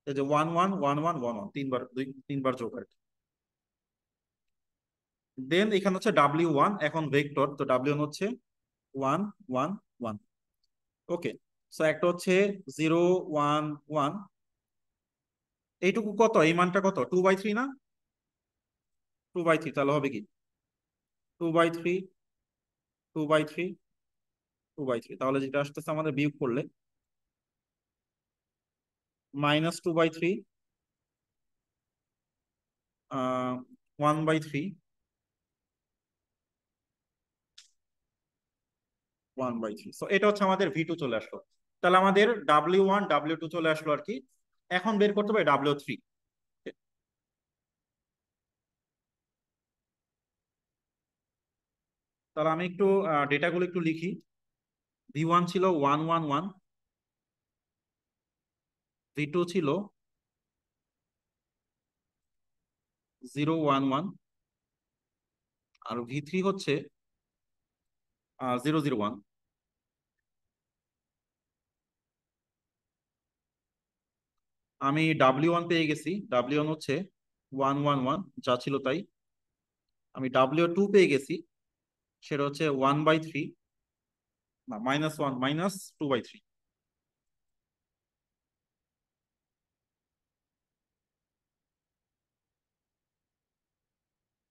এই যে 11 11 11, তিনবার তিনবার যোগ আর কি। দেন এখানে হচ্ছে W1, এখন ভেক্টর তো W1 হচ্ছে 1 1 1। ওকে, সো একটা হচ্ছে 0 1 1, এইটুকু কত, এই মানটা কত, 2/3 না? 2/3, তাহলে হবে কি 2/3 2/3 2/3, তাহলে যেটা আসতেছে আমাদের বিয়োগ করলে -2/3, 1/3, 1/3। সো এটা হচ্ছে আমাদের V2 চলে আসলো। তাহলে আমাদের W1 W2 চলে আসলো আর কি। এখন বের করতে হবে W3। তাহলে আমি একটু ডেটাগুলো একটু লিখি। V1 ছিল 1 1 1, V2 ছিল 0 1 1, আর V3 হচ্ছে 0 0 1। আমি W1 পেয়ে গেছি, W1 হচ্ছে 1 1 1, যা ছিল তাই। আমি W2 পেয়ে গেছি, সেটা হচ্ছে 1/3, না -1 -2/3।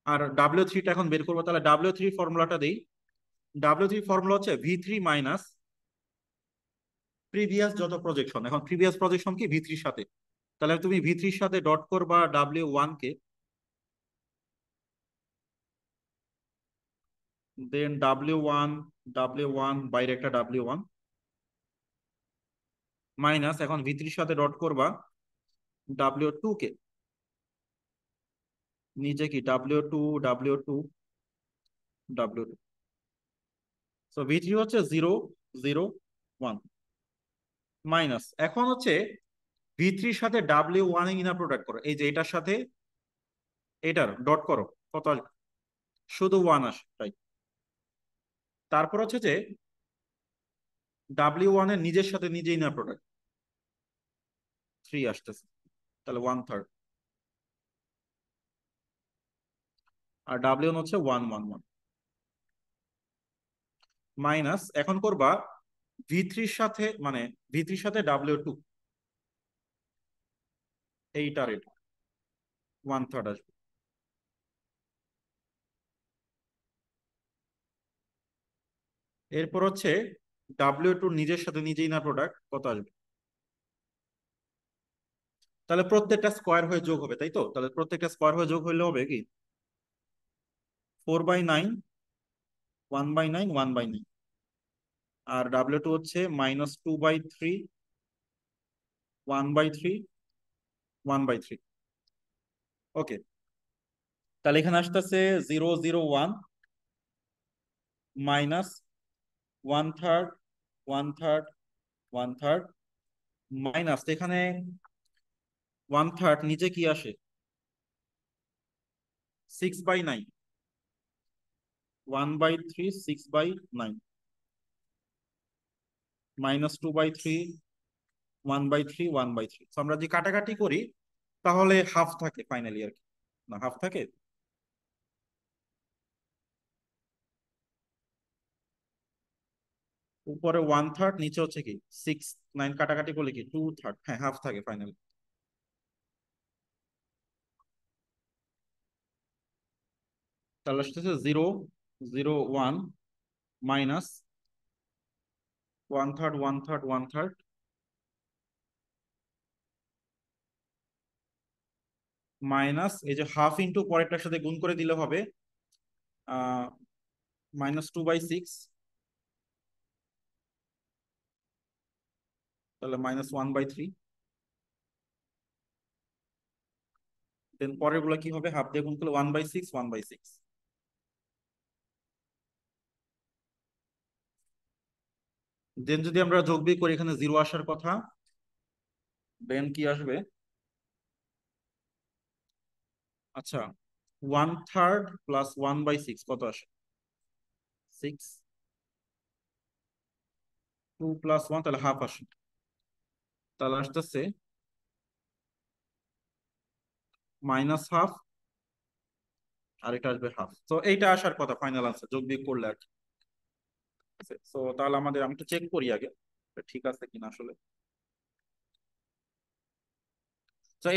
আর W3টা এখন বের করবো, তাহলে W3 ফর্মুলাটা দেই। W3 ফর্মুলা হচ্ছে V3 মাইনাস প্রিভিয়াস যত প্রজেকশন। এখন প্রিভিয়াস প্রজেকশন কি V3-র সাথে, তাহলে তুমি V3-র সাথে ডট করবা W1 কে, দেন W1 বাইরে একটা W1 মাইনাস, এখন V3-র সাথে ডট করবা W2 কে, নিচে কি W2 সো V3 হচ্ছে 0 0 1 মাইনাস। এখন হচ্ছে V3-র সাথে W1 এ ইনার প্রোডাক্ট করো, এই যে এটার সাথে এটার ডট করো, কত আসবে? শুধু 1 আসে, তাই। তারপর হচ্ছে যে W1 এর নিজের সাথে নিজে ইনার প্রোডাক্ট 3 আসতেছে, তাহলে 1/3। আর W1 হচ্ছে 1 1 1 মাইনাস, এখন করবা V3-র সাথে, মানে V3-র সাথে W2, এইটার এটা 1/3 আসবে। এরপর হচ্ছে W2 নিজের সাথে নিজেই না প্রোডাক্ট কত আসবে? তাহলে প্রত্যেকটা স্কোয়ার হয়ে যোগ হবে, তাই তো? তাহলে প্রত্যেকটা স্কোয়ার হয়ে যোগ হইলে হবে কি 4/9 1/9 1/9, আর W2 হচ্ছে -2/3 1/3 1/3। ওকে, তাহলে এখানে আসতেছে 0 0 1 মাইনাস 1/3 1/3 1/3 মাইনাস, এখানে 1/3 নিচে কি আসে 6/9, 1/3 6/9 -2/3 1/3 1/3। আমরা যদি কাটাকাটি করি তাহলে হাফ থাকে ফাইনালি আর কি, না হাফ থাকে। উপরে 1/3, নিচে হচ্ছে কি 6 9, কাটাকাটি করলে কি 2/3, হ্যাঁ হাফ থাকে ফাইনালি। তাহলে আসতেছে 0 0 1 মাইনাস 1/3 1/3 1/3 মাইনাস এই যে হাফ ইন্টু পরেরটার সাথে গুণ করে দিলে হবে -2/6, তাহলে -1/3। দেন পরের গুলো কি হবে, হাফ দিয়ে গুণ করলে 1/6, 1/6। দেন যদি আমরা যোগ বিয়োগ করি, এখানে জিরো আসার কথা, দেন কি আসবে? আচ্ছা, 1/3 প্লাস 1/6 কত আসে? 6। 2 + 1, তাহলে হাফ আসে। তাহলে আসতেছে -হাফ, আর এটা আসবে হাফ। তো এইটা আসার কথা ফাইনাল আনসার যোগ বিয়োগ করলে আর কি। তো তাহলে আমাদের, আমি একটু চেক করি আগে এটা ঠিক আছে কিনা আসলে। তো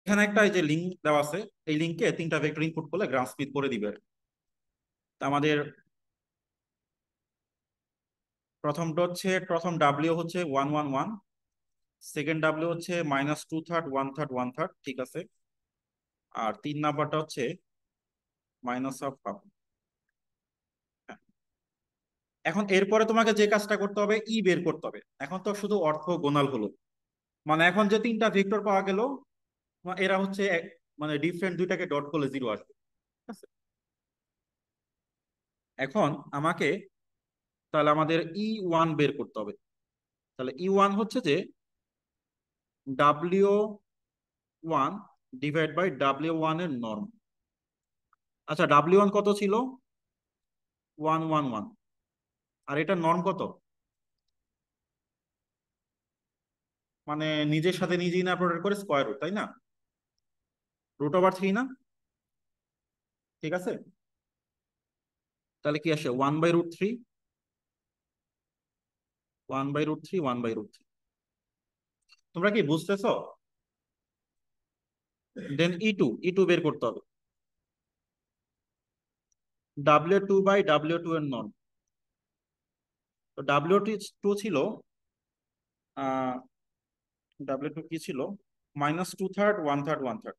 এখানে একটা এই যে লিঙ্ক দেওয়া আছে, এই লিঙ্কে তিনটা ভেক্টর ইনপুট করলে গ্রাফ স্মিথ করে দিবে আর কি। তা আমাদের প্রথমটা হচ্ছে, প্রথম ডাব্লিউ হচ্ছে 111, সেকেন্ড ডাব্লিউ হচ্ছে -2/3, 1/3, 1/3, ঠিক আছে। আর 3 নাম্বারটা হচ্ছে -হাফ, হাফ। এখন এরপরে তোমাকে যে কাজটা করতে হবে, ই বের করতে হবে। এখন তো শুধু অর্থ গোনাল হলো, মানে এখন যে তিনটা ভেক্টর পাওয়া গেল, এরা হচ্ছে মানে ডিফারেন্ট, দুইটাকে ডট করলে জিরো আসবে, ঠিক আছে। এখন আমাকে, তাহলে আমাদের ই ওয়ান বের করতে হবে। তাহলে ই ওয়ান হচ্ছে যে W1 ডিভাইড বাই W1 এর নর্ম। আচ্ছা, W1 কত ছিল? 111। আর এটা নর্ম কত? মানে নিজের সাথে নিজেই না প্রোডাক্ট করে স্কোয়ার রুট, তাই না? √3 না? ঠিক আছে। তাহলে কি আসে? 1/√3, 1/√3, 1/√3। তোমরা কি বুঝতেছো? দেন ই টু বের করতে হবে। W2/W2 এর নর্ম। তো W2 ছিল, W2 কি ছিল? -2/3, 1/3, 1/3।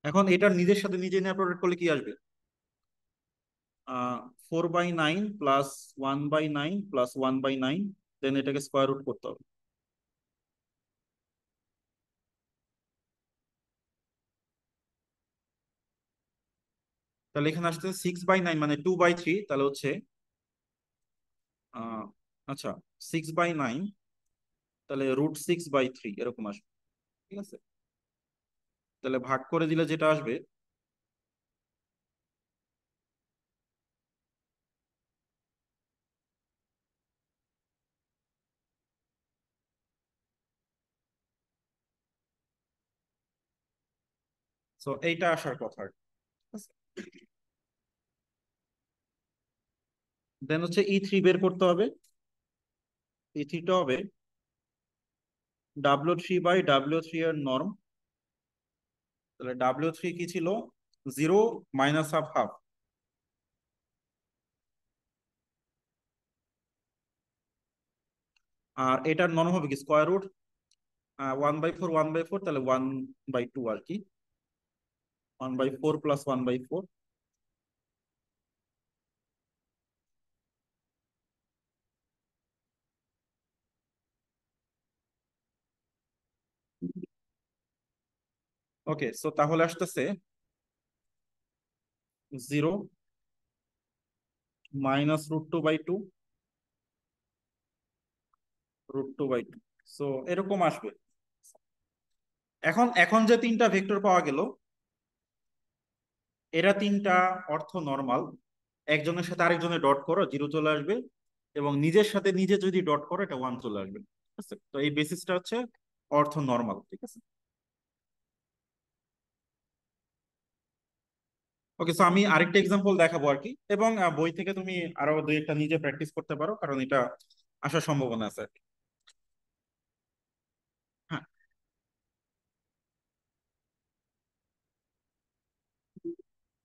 এখন এটার নিজের সাথে নিজে নিয়ে প্রোডাক্ট করলে কি আসবে? 4/9 প্লাস 1/9 প্লাস 1/9, দেন এটাকে স্কোয়ার রুট করতে হবে। তাহলে এখানে আসতে 6/9 মানে 2/3, তাহলে হচ্ছে আহ আচ্ছা, 6/9, তাহলে √6/3 এরকম আসবে, ঠিক আছে। তাহলে ভাগ করে দিলে যেটা আসবে, তো এইটা আসার কথা আর কি, ঠিক আছে। দেন হচ্ছে ই3 বের করতে হবে। ই3টা হবে W3/W3 এর নর্ম। তাহলে W3 কি ছিল? 0, -হাফ, হাফ। আর এটার নর্ম হবে কি? স্কোয়ার রুট 1/4, 1/4, তাহলে 1/2 আর কি। 1/4 প্লাস 1/4। ওকে, সো তাহলে আসতেছে 0 -√2/2, √2/2। সো এরকম আসবে। এখন এখন যে তিনটা ভেক্টর পাওয়া গেল, এরা তিনটা অর্থ নর্মাল। একজনের সাথে আরেকজনের ডট করো, জিরো চলে আসবে। এবং নিজের সাথে নিজে যদি ডট করো, এটা ওয়ান চলে আসবে, ঠিক আছে। তো এই বেসিসটা হচ্ছে অর্থ নর্মাল, ঠিক আছে। ওকে, সো আমি আরেকটা এক্সাম্পল দেখাবো আর কি। এবং বই থেকে তুমি আরো দুই একটা নিজে প্র্যাকটিস করতে পারো, কারণ এটা আসার সম্ভাবনা আছে আর কি। হ্যাঁ।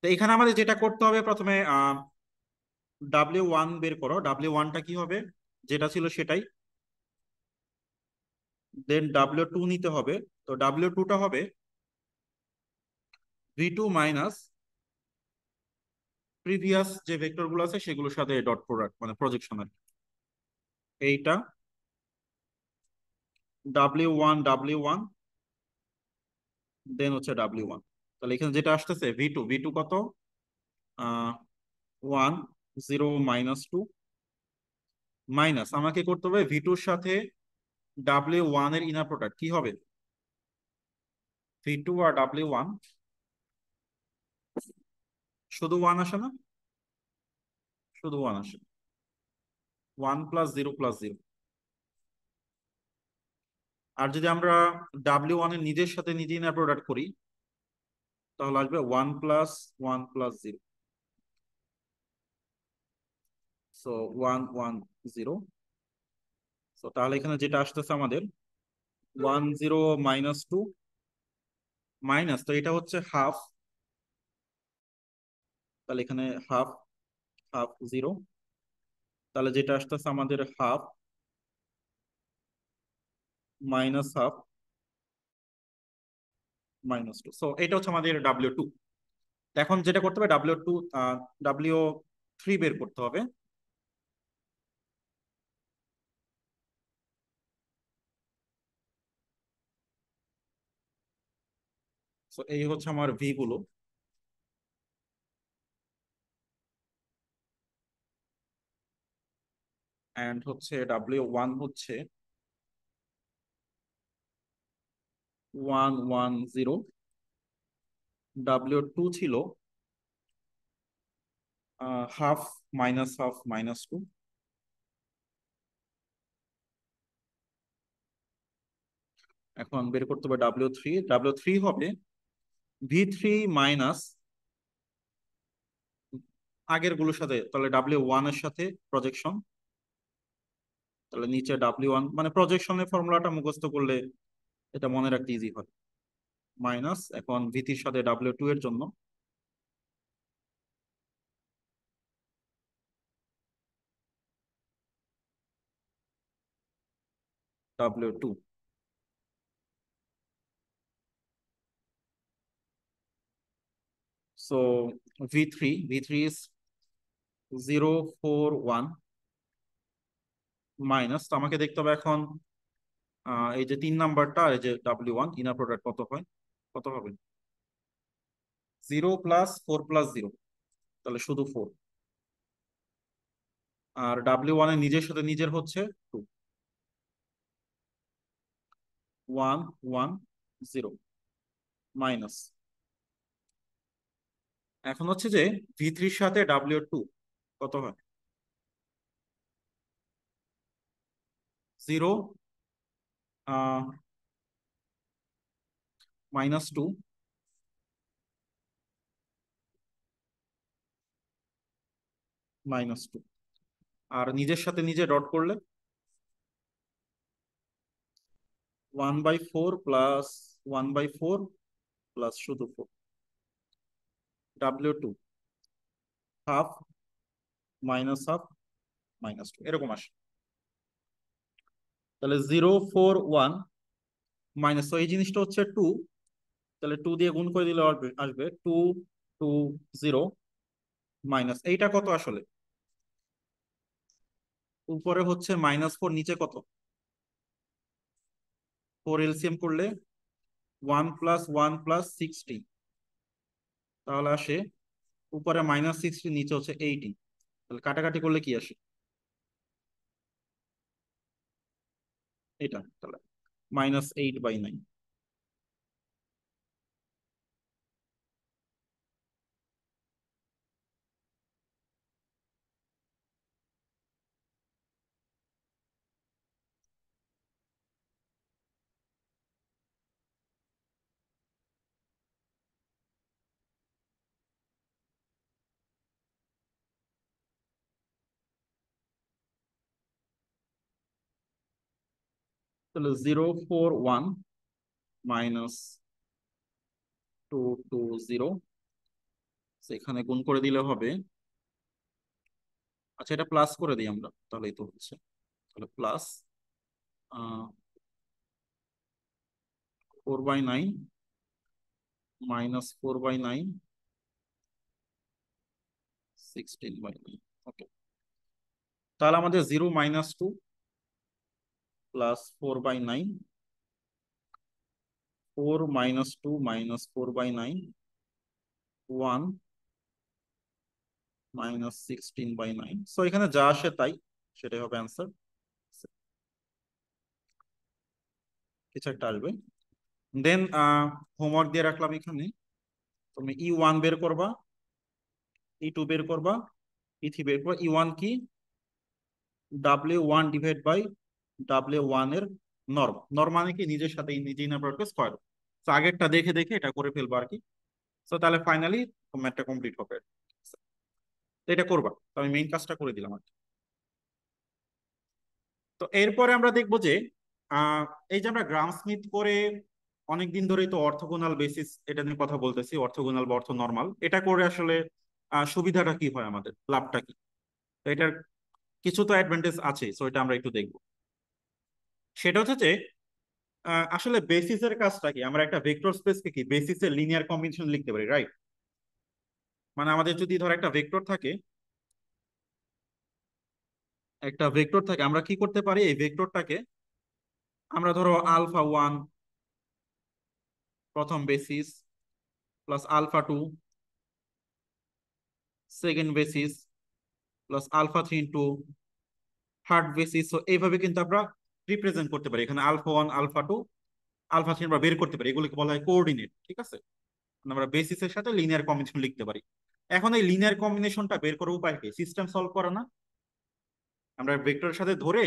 তো এখানে আমাদের যেটা করতে হবে প্রথমে, W1 বের করো, W1টা কি হবে, যেটা ছিল সেটাই, দেন W2 নিতে হবে। তো W2টা হবে V2 মাইনাস প্রিভিয়াস যে ভেক্টর গুলো আছে সেগুলোর সাথে ডট প্রোডাক্ট মানে প্রজেকশন আর কি। এইটা W1 দেন হচ্ছে W1। তাহলে এখানে যেটা আসতেছে V2 কত, 1 0 - 2 মাইনাস আমাকে করতে হবে V2-র সাথে W1 এর ইনার প্রোডাক্ট কি হবে, V2 আর W1 শুধু ওয়ান আসে না, শুধু ওয়ান আসে, 1 + 0 + 0। আর যদি আমরা W1 এর নিজের সাথে নিজে ইনার প্রোডাক্ট করি তাহলে আসবে 1 + 1 + 0, সো 1 1 0। তো তাহলে এখানে যেটা আসতেছে আমাদের 1 0 - 2 মাইনাস, তো এটা হচ্ছে হাফ, তাহলে এখানে হাফ, হাফ 0, তাহলে যেটা আসতেছে আমাদের হাফ মাইনাস হাফ -2। সো এটা হচ্ছে আমাদের W2। এখন যেটা করতে হবে W2, W3 বের করতে হবে। সো এই হচ্ছে আমার ভি গুলো, এন্ড হচ্ছে W1 হচ্ছে 1 1 0, W2 ছিল হাফ মাইনাস হাফ -2। এখন বের করতে হবে W3 হবে V3 মাইনাস আগের গুলোর সাথে, তাহলে W1 এর সাথে প্রজেকশন, তাহলে নিচে W1 মানে প্রজেকশনের ফর্মুলাটা মুখস্থ করলে এটা মনে রাখতে ইজি হয়, মাইনাস এখন V3-র সাথে W2 এর জন্য W2। So V3 is 0 4 1 minus, তো আমাকে দেখতে হবে এখন এই যে 3 নাম্বারটা আর এই যে W1 ইনার প্রোডাক্ট কত হয়, কত হবে, 0 + 4 + 0, তাহলে শুধু 4। আর W1 এর নিজের সাথে নিজের হচ্ছে 2, 1 1 0 মাইনাস, এখন হচ্ছে যে V3-র সাথে W2 কত হয়, 0 -2 -2, আর নিজের সাথে নিজে ডট করলে 1/4 প্লাস 1/4 প্লাস শুধু 4, W2 হাফ মাইনাস হাফ -2 এরকম আসে। তাহলে 0 4 1 মাইনাস, তো এই জিনিসটা হচ্ছে 2, তাহলে 2 দিয়ে গুণ করে দিলে আসবে আসবে 2 2 0 মাইনাস, এইটা কত আসলে, উপরে হচ্ছে -4, নিচে কত, 4 এলসিএম করলে 1 + 1 + 60, তাহলে আসে উপরে -60, নিচে হচ্ছে 80, তাহলে কাটাকাটি করলে কি আসে, এটা তাহলে -8/9। তাহলে 0 4 1 -2 2 0, এখানে গুণ করে দিলে হবে আচ্ছা, এটা প্লাস করে দিই আমরা, তাহলেই তো হচ্ছে। তাহলে প্লাস 4/9 -4/9 16/9। ওকে, তাহলে আমাদের 0 - 2 +4/9, 4 - 2 -4/9, 1 -16/9। সো এখানে যা আসে তাই, সেটাই হবে অ্যান্সার। কিছু একটা আসবে। দেন হোমওয়ার্ক দিয়ে রাখলাম এখানে, তুমি E1 বের করবা, E2 বের করবা, E3 বের করবা। E1 কি? W1/W1 এর নর্ম। নর্ম মানে কি? নিজের সাথে নিজেই না প্রোডাক্টের স্কয়ার। তো আগেরটা দেখে দেখে এটা করে ফেলবা আর কি। তো তাহলে ফাইনালি ম্যাথটা কমপ্লিট হবে। তো এটা করবা, তো আমি মেইন কাজটা করে দিলাম আর কি। তো এরপরে আমরা দেখবো যে আহ, এই যে আমরা গ্রাম স্মিথ করে অনেকদিন ধরেই তো অর্থগোনাল বেসিস এটা নিয়ে কথা বলতেছি, অর্থগোনাল বা অর্থ নর্মাল, এটা করে আসলে সুবিধাটা কি হয়, আমাদের লাভটা কি? তো এটার কিছু তো অ্যাডভান্টেজ আছে, সো এটা আমরা একটু দেখবো। সেটা হচ্ছে যে আসলে বেসিসের কাজটা কি, আমরা একটা ভেক্টর স্পেসকে কি বেসিসের লিনিয়ার কম্বিনেশন লিখতে পারি, রাইট? মানে আমাদের যদি ধর একটা ভেক্টর থাকে, আমরা কি করতে পারি, এই ভেক্টরটাকে আমরা ধরো α1 প্রথম basis, plus α2 second basis, plus α3 into third basis. তো এইভাবে কিন্তু আমরা রিপ্রেজেন্ট করতে পারি। এখানে α1 α2 α3 আমরা বের করতে পারি, এগুলোকে বলা হয় কোঅর্ডিনেট, ঠিক আছে? মানে আমরা বেসিসের সাথে লিনিয়ার কম্বিনেশন লিখতে পারি। এখন এই লিনিয়ার কম্বিনেশনটা বের করার উপায় কি? সিস্টেম সলভ করা না? আমরা ভেক্টরের সাথে ধরে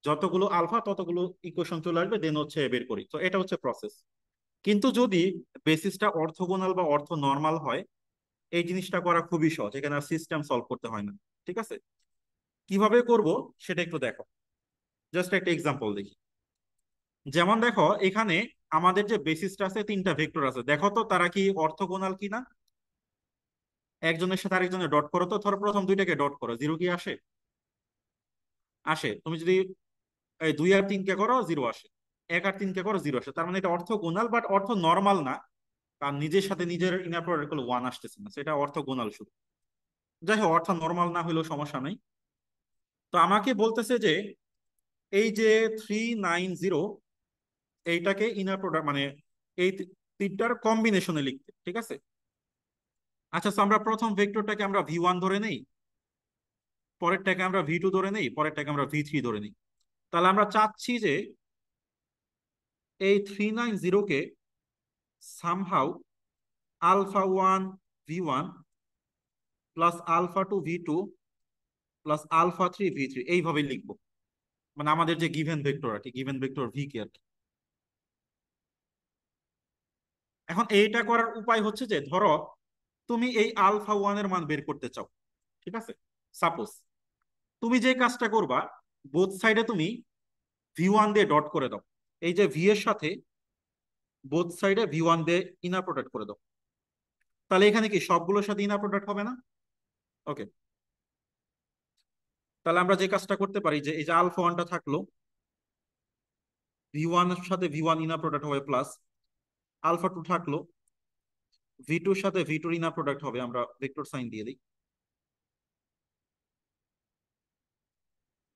যতগুলো আলফা ততগুলো ইকুয়েশন চলে আসবে, দেন হচ্ছে বের করি। তো এটা হচ্ছে প্রসেস। কিন্তু যদি বেসিসটা অর্থগোনাল বা অর্থ নর্মাল হয়, এই জিনিসটা করা খুবই সহজ, এখানে সিস্টেম সলভ করতে হয় না। ঠিক আছে, কিভাবে করব সেটা একটু দেখো। জাস্ট একটা এক্সাম্পল দেখি। যেমন দেখো এখানে আমাদের যে বেসিসটা আছে, তিনটা ভেক্টর আছে, দেখো তো তারা কি অর্থগোনাল কিনা। একজনের সাথে আরেকজনের ডট করো তো, ধরো প্রথম দুইটাকে ডট করো, জিরো কি আসে? আসে। তুমি যদি এই 2 আর 3 কে করো, জিরো আসে। 1 আর 3 কে করো, জিরো আসে। তার মানে এটা অর্থগোনাল, বাট অর্থ নর্মাল না, কারণ নিজের সাথে নিজের ইনার প্রোডাক্ট হলো 1 আসতেছে না, সেটা অর্থগোনাল শুধু। যাই হোক, অর্থ নর্মাল না হলেও সমস্যা নেই। তো আমাকে বলতেছে যে এই যে 390, এইটাকে ইনার প্রোডাক্ট মানে এই তিনটার কম্বিনেশনে লিখতে, ঠিক আছে? আচ্ছা, তো আমরা প্রথম ভেক্টরটাকে আমরা V1 ধরে নেই, পরেরটাকে আমরা V2 ধরে নেই, পরেরটাকে আমরা V3 ধরে নেই। তাহলে আমরা চাচ্ছি যে এই 390 কে somehow α1 V1 plus α2 V2 plus α3 V3 এইভাবে লিখবো। মানে আমাদের যে গিভেন ভেক্টর আর কি, গিভেন ভেক্টর ভি কে আর কি। এখন এইটা করার উপায় হচ্ছে যে ধরো তুমি এই α1 এর মান বের করতে চাও, ঠিক আছে? সাপোজ তুমি যে কাজটা করবা, বোথ সাইডে তুমি V1 দিয়ে ডট করে দাও। এই যে ভি এর সাথে বোথ সাইডে V1 দিয়ে ইনার প্রোডাক্ট করে দাও। তাহলে এখানে কি সবগুলোর সাথে ইনার প্রোডাক্ট হবে না? ওকে, তাহলে আমরা যে কাজটা করতে পারি যে এই যে α1টা থাকলো, V1 এর সাথে V1 ইনার প্রোডাক্ট হবে, প্লাস α2 থাকলো, V2 এর সাথে V2 ইনার প্রোডাক্ট হবে, আমরা ভেক্টর সাইন দিয়ে দিই,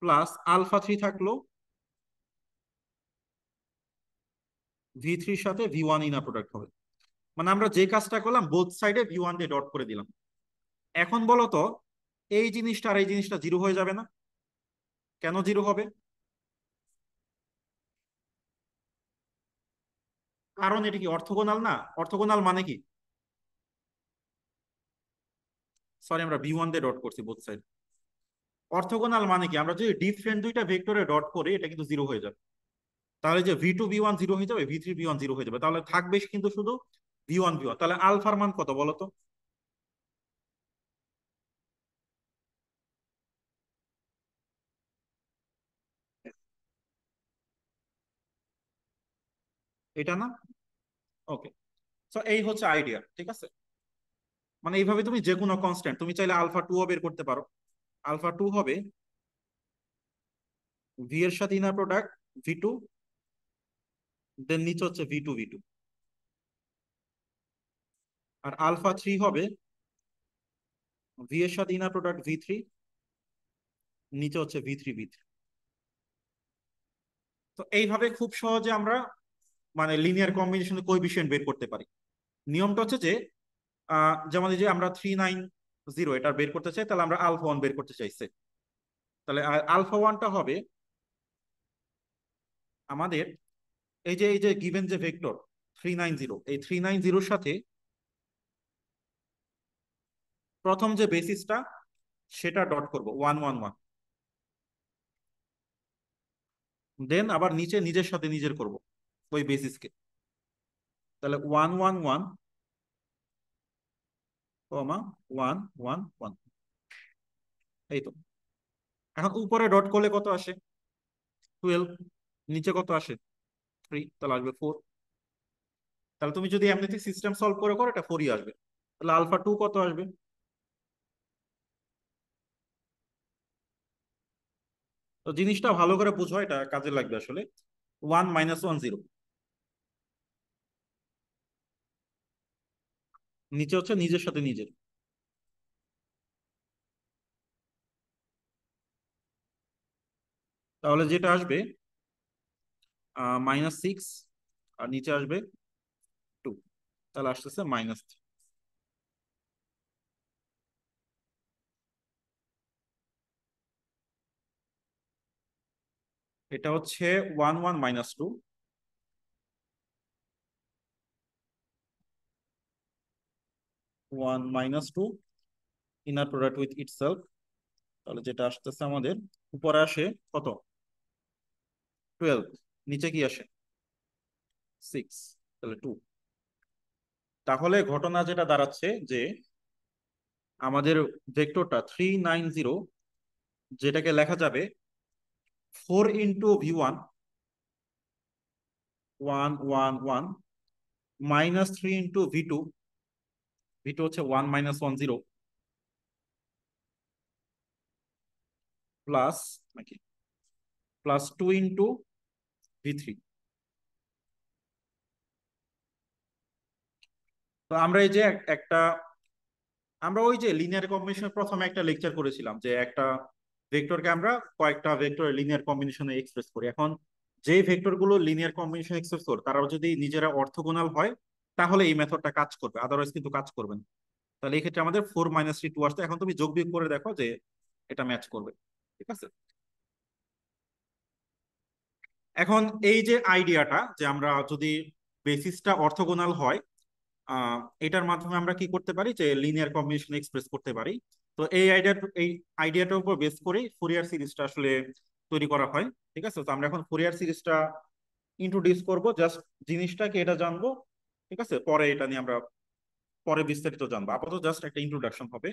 প্লাস α3 থাকলো, V3 এর সাথে V1 ইনার প্রোডাক্ট হবে। মানে আমরা যে কাজটা করলাম, বোথ সাইডে V1 দিয়ে ডট করে দিলাম। এখন বলো তো, এই জিনিসটা আর এই জিনিসটা জিরো হয়ে যাবে না? কেন জিরো হবে? কারণ এটা কি অর্থগোনাল না? অর্থগোনাল মানে কি? সরি, আমরা V1 দিয়ে ডট করছি বোথ সাইড। অর্থগোনাল মানে কি, আমরা যদি ডিফারেন্ট দুইটা ভেক্টরে ডট করি, এটা কিন্তু জিরো হয়ে যাবে। তাহলে যে V2 V1 জিরো হয়ে যাবে, V3 V1 জিরো হয়ে যাবে, তাহলে থাকবে কিন্তু শুধু V1 V1। তাহলে আলফার মান কত বলো তো? এটা না? ওকে, সো এই হচ্ছে আইডিয়া, ঠিক আছে? মানে এইভাবে তুমি যে কোনো কনস্ট্যান্ট, তুমি চাইলে α2 বের করতে পারো, আলফা টু হবে ভি এর সাথে ইনার প্রোডাক্ট ভি টু, দেন নিচে হচ্ছে ভি টু ভি টু। আর আলফা থ্রি হবে ভি এর সাথে ইনার প্রোডাক্ট ভি থ্রি, নিচে হচ্ছে ভি থ্রি ভি থ্রি। তো এইভাবে খুব সহজে আমরা মানে লিনিয়ার কম্বিনেশন কোএফিসিয়েন্ট বের করতে পারি। নিয়মটা হচ্ছে যে যেমন এই যে আমরা 390 এটা বের করতে চাই, তাহলে আমরা আলফা ওয়ান বের করতে চাইছে, তাহলে আলফা ওয়ানটা হবে আমাদের এই যে গিভেন যে ভেক্টর 390, এই 390-র সাথে প্রথম যে বেসিসটা সেটা ডট করব 111, দেন আবার নিচে নিজের সাথে নিজের করব ওই বেসিসকে, তাহলে 111 কমা 111। এই তো। এখন উপরে ডট করলে কত আসে? 12। নিচে কত আসে? 3, তাহলে আসবে 4। তাহলে তুমি যদি এমনিতে সিস্টেম সলভ করে করো এটা 4ই আসবে। তাহলে আলফা টু কত আসবে? তো জিনিসটা ভালো করে বুঝো, এটা কাজে লাগবে আসলে। 1 - 1 0, নিচে হচ্ছে নিজের সাথে নিজের, তাহলে যেটা আসবে -6, আর নিচে আসবে 2, তাহলে আসতেছে -3। এটা হচ্ছে 11 - 2, 1 - 2 ইনার প্রোডাক্ট উইথ ইটসেলফ, তাহলে যেটা আসতেছে আমাদের উপরে আসে কত? 12। নিচে কি আসে? 6, তাহলে 2। তাহলে ঘটনা যেটা দাঁড়াচ্ছে যে আমাদের ভেক্টরটা 390, যেটাকে লেখা যাবে 4 × V1 1 1 1 -3 × V2, V2 হচ্ছে 1 - 1 0, প্লাস নাকি +2 × V3। তো আমরা এই যে একটা আমরা ওই যে লিনিয়ার কম্বিনেশন প্রথমে একটা লেকচার করেছিলাম যে একটা ভেক্টরকে আমরা কয়েকটা ভেক্টরের লিনিয়ার কম্বিনেশনে এক্সপ্রেস করি। এখন যে ভেক্টর গুলো লিনিয়ার কম্বিনেশন এক্সপ্রেস করে তারা যদি নিজেরা অর্থগোনাল হয় তাহলে এই মেথডটা কাজ করবে, আদারওয়াইজ কিন্তু কাজ করবে না। তাহলে এই ক্ষেত্রে আমাদের 4 - 3 2 আসছে। এখন তুমি যোগ বিয়োগ করে দেখো যে এটা ম্যাচ করবে। ঠিক আছে। এখন এই যে আইডিয়াটা যে আমরা যদি বেসিসটা অর্থগোনাল হয়, আহ এটার মাধ্যমে আমরা কি করতে পারি যে লিনিয়ার কম্বিনেশন এক্সপ্রেস করতে পারি। তো এই আইডিয়াটার উপর বেস করে ফুরিয়ার সিরিজটা আসলে তৈরি করা হয়। ঠিক আছে। তো আমরা এখন ফুরিয়ার সিরিজটা ইন্ট্রোডিউস করব, জাস্ট জিনিসটা কি এটা জানবো। ঠিক আছে, পরে এটা নিয়ে আমরা পরে বিস্তারিত জানবো, আপাতত জাস্ট একটা ইন্ট্রোডাকশন হবে।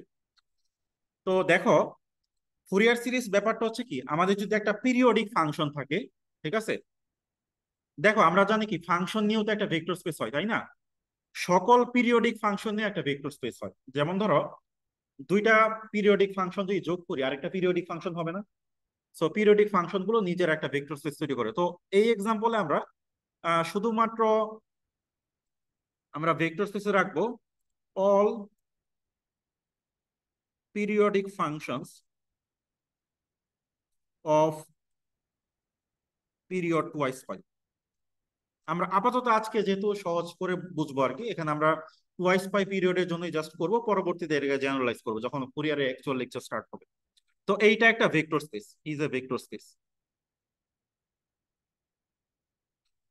তো দেখো, ফুরিয়ার সিরিজ ব্যাপারটা হচ্ছে কি, আমাদের যদি একটা পিরিয়ডিক ফাংশন থাকে, ঠিক আছে, দেখো আমরা জানি কি ফাংশন নিয়েও তো একটা ভেক্টর স্পেস হয়, তাই না? সকল পিরিয়ডিক ফাংশন নিয়ে একটা ভেক্টর স্পেস হয়। যেমন ধরো দুইটা পিরিয়ডিক ফাংশন যদি যোগ করি আরেকটা পিরিয়ডিক ফাংশন হবে না? সো পিরিয়ডিক ফাংশন গুলো নিজের একটা ভেক্টর স্পেস তৈরি করে। তো এই এক্সাম্পলে আমরা শুধুমাত্র আমরা ভেক্টর স্পেসে রাখবো all periodic functions of period 2i²। আমরা আপাতত আজকে যেহেতু সহজ করে বুঝবো আর কি, এখানে আমরা 2i² পিরিয়ডের জন্য জাস্ট করব, পরবর্তীতে এর জেনারেলাইজ করবো যখন ফুরিয়ারে অ্যাকচুয়াল লেকচার স্টার্ট হবে। তো এইটা একটা vector space, is a vector space.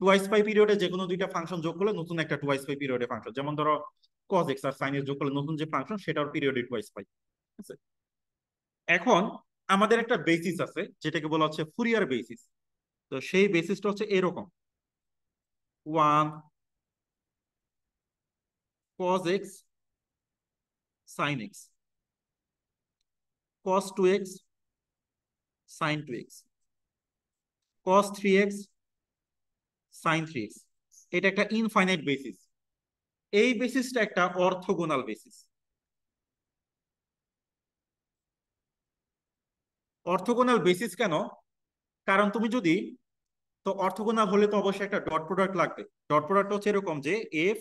2i² পিরিয়ডে যে কোনো দুইটা ফাংশন যোগ করলে নতুন একটা 2i² পিরিয়ডে ফাংশন, যেমন ধরো cos x আর sin x যোগ করলে নতুন যে ফাংশন সেটার পিরিয়ডে 2i²। ঠিক আছে। এখন আমাদের একটা বেসিস আছে যেটাকে বলা হচ্ছে ফুরিয়ার বেসিস। তো সেই বেসিসটা হচ্ছে এরকম: 1 cos x sin x, cos 2x sin 2x, cos 3x sin 3x। এটা একটা ইনফাইনাইট বেসিস। এই বেসিসটা একটা অর্থগোনাল বেসিস। অর্থোগোনাল বেসিস কেন? কারণ তুমি যদি, তো অর্থোগোনাল হলে তো অবশ্যই একটা ডট প্রোডাক্ট লাগবে। ডট প্রোডাক্ট হচ্ছে এরকম যে এফ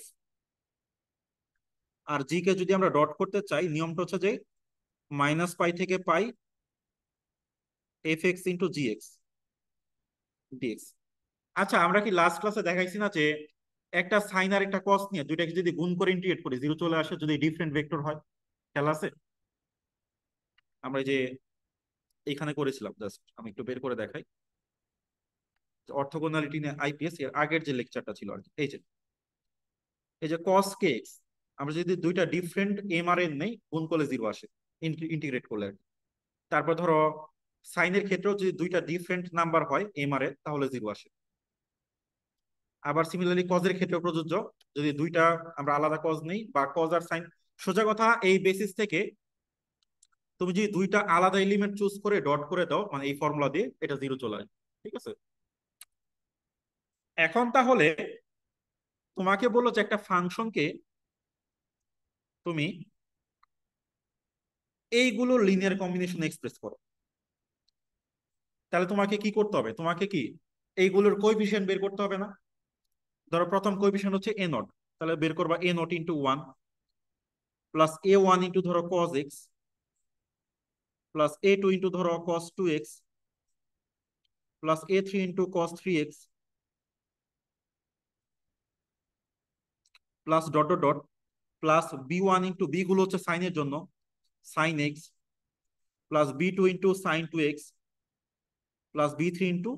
আর জি কে যদি আমরা ডট করতে চাই, নিয়মটা হচ্ছে যে মাইনাস পাই থেকে পাই এফ এক্স ইন্টু জি এক্স ডিএক্স। আচ্ছা, আমরা কি লাস্ট ক্লাসে দেখাইছি না যে একটা সাইন আর একটা কস নিয়ে দুইটাকে যদি গুণ করে ইন্টিগ্রেট করি জিরো চলে আসে যদি ডিফারেন্ট ভেক্টর হয়? খেয়াল আছে? আমরা এই যে এখানে করেছিলাম, জাস্ট আমি একটু বের করে দেখাই। অর্থোগোনালিটি নিয়ে আইপিএস এর আগের যে লেকচারটা ছিল আর কি, এই যে কস কে এক্স, আমরা যদি দুইটা ডিফারেন্ট এম আর এন নেই, গুণ করলে জিরো আসে ইন্টিগ্রেট করলে আর কি। তারপর ধরো সাইনের ক্ষেত্রেও যদি দুইটা ডিফারেন্ট নাম্বার হয় এম আর এন, তাহলে জিরো আসে। আবার সিমিলারলি কজের ক্ষেত্রে প্রযোজ্য, যদি দুইটা আমরা আলাদা কজ নেই বা কজ আর সাইন, সোজা কথা এই বেসিস থেকে তুমি যদি দুইটা আলাদা এলিমেন্ট চুজ করে ডট করে দাও, মানে এই ফর্মুলা দিয়ে, এটা জিরো চলে আসবে। ঠিক আছে? এখন তাহলে তোমাকে বললো যে একটা ফাংশনকে তুমি এইগুলো লিনিয়ার কম্বিনেশন এক্সপ্রেস করো। তাহলে তোমাকে কি করতে হবে? তোমাকে কি এইগুলোর কোএফিসিয়েন্ট বের করতে হবে না? ধরো প্রথম কোএফিসিয়েন্ট হচ্ছে এ নট, তাহলে বের করবা A naught into one plus A one into ধরো cos x plus A two into ধরো cos two x plus A three into cos three x plus dot dot dot plus B one into, B গুলো হচ্ছে সাইনের জন্য, sine x plus B two into sine two x plus B three into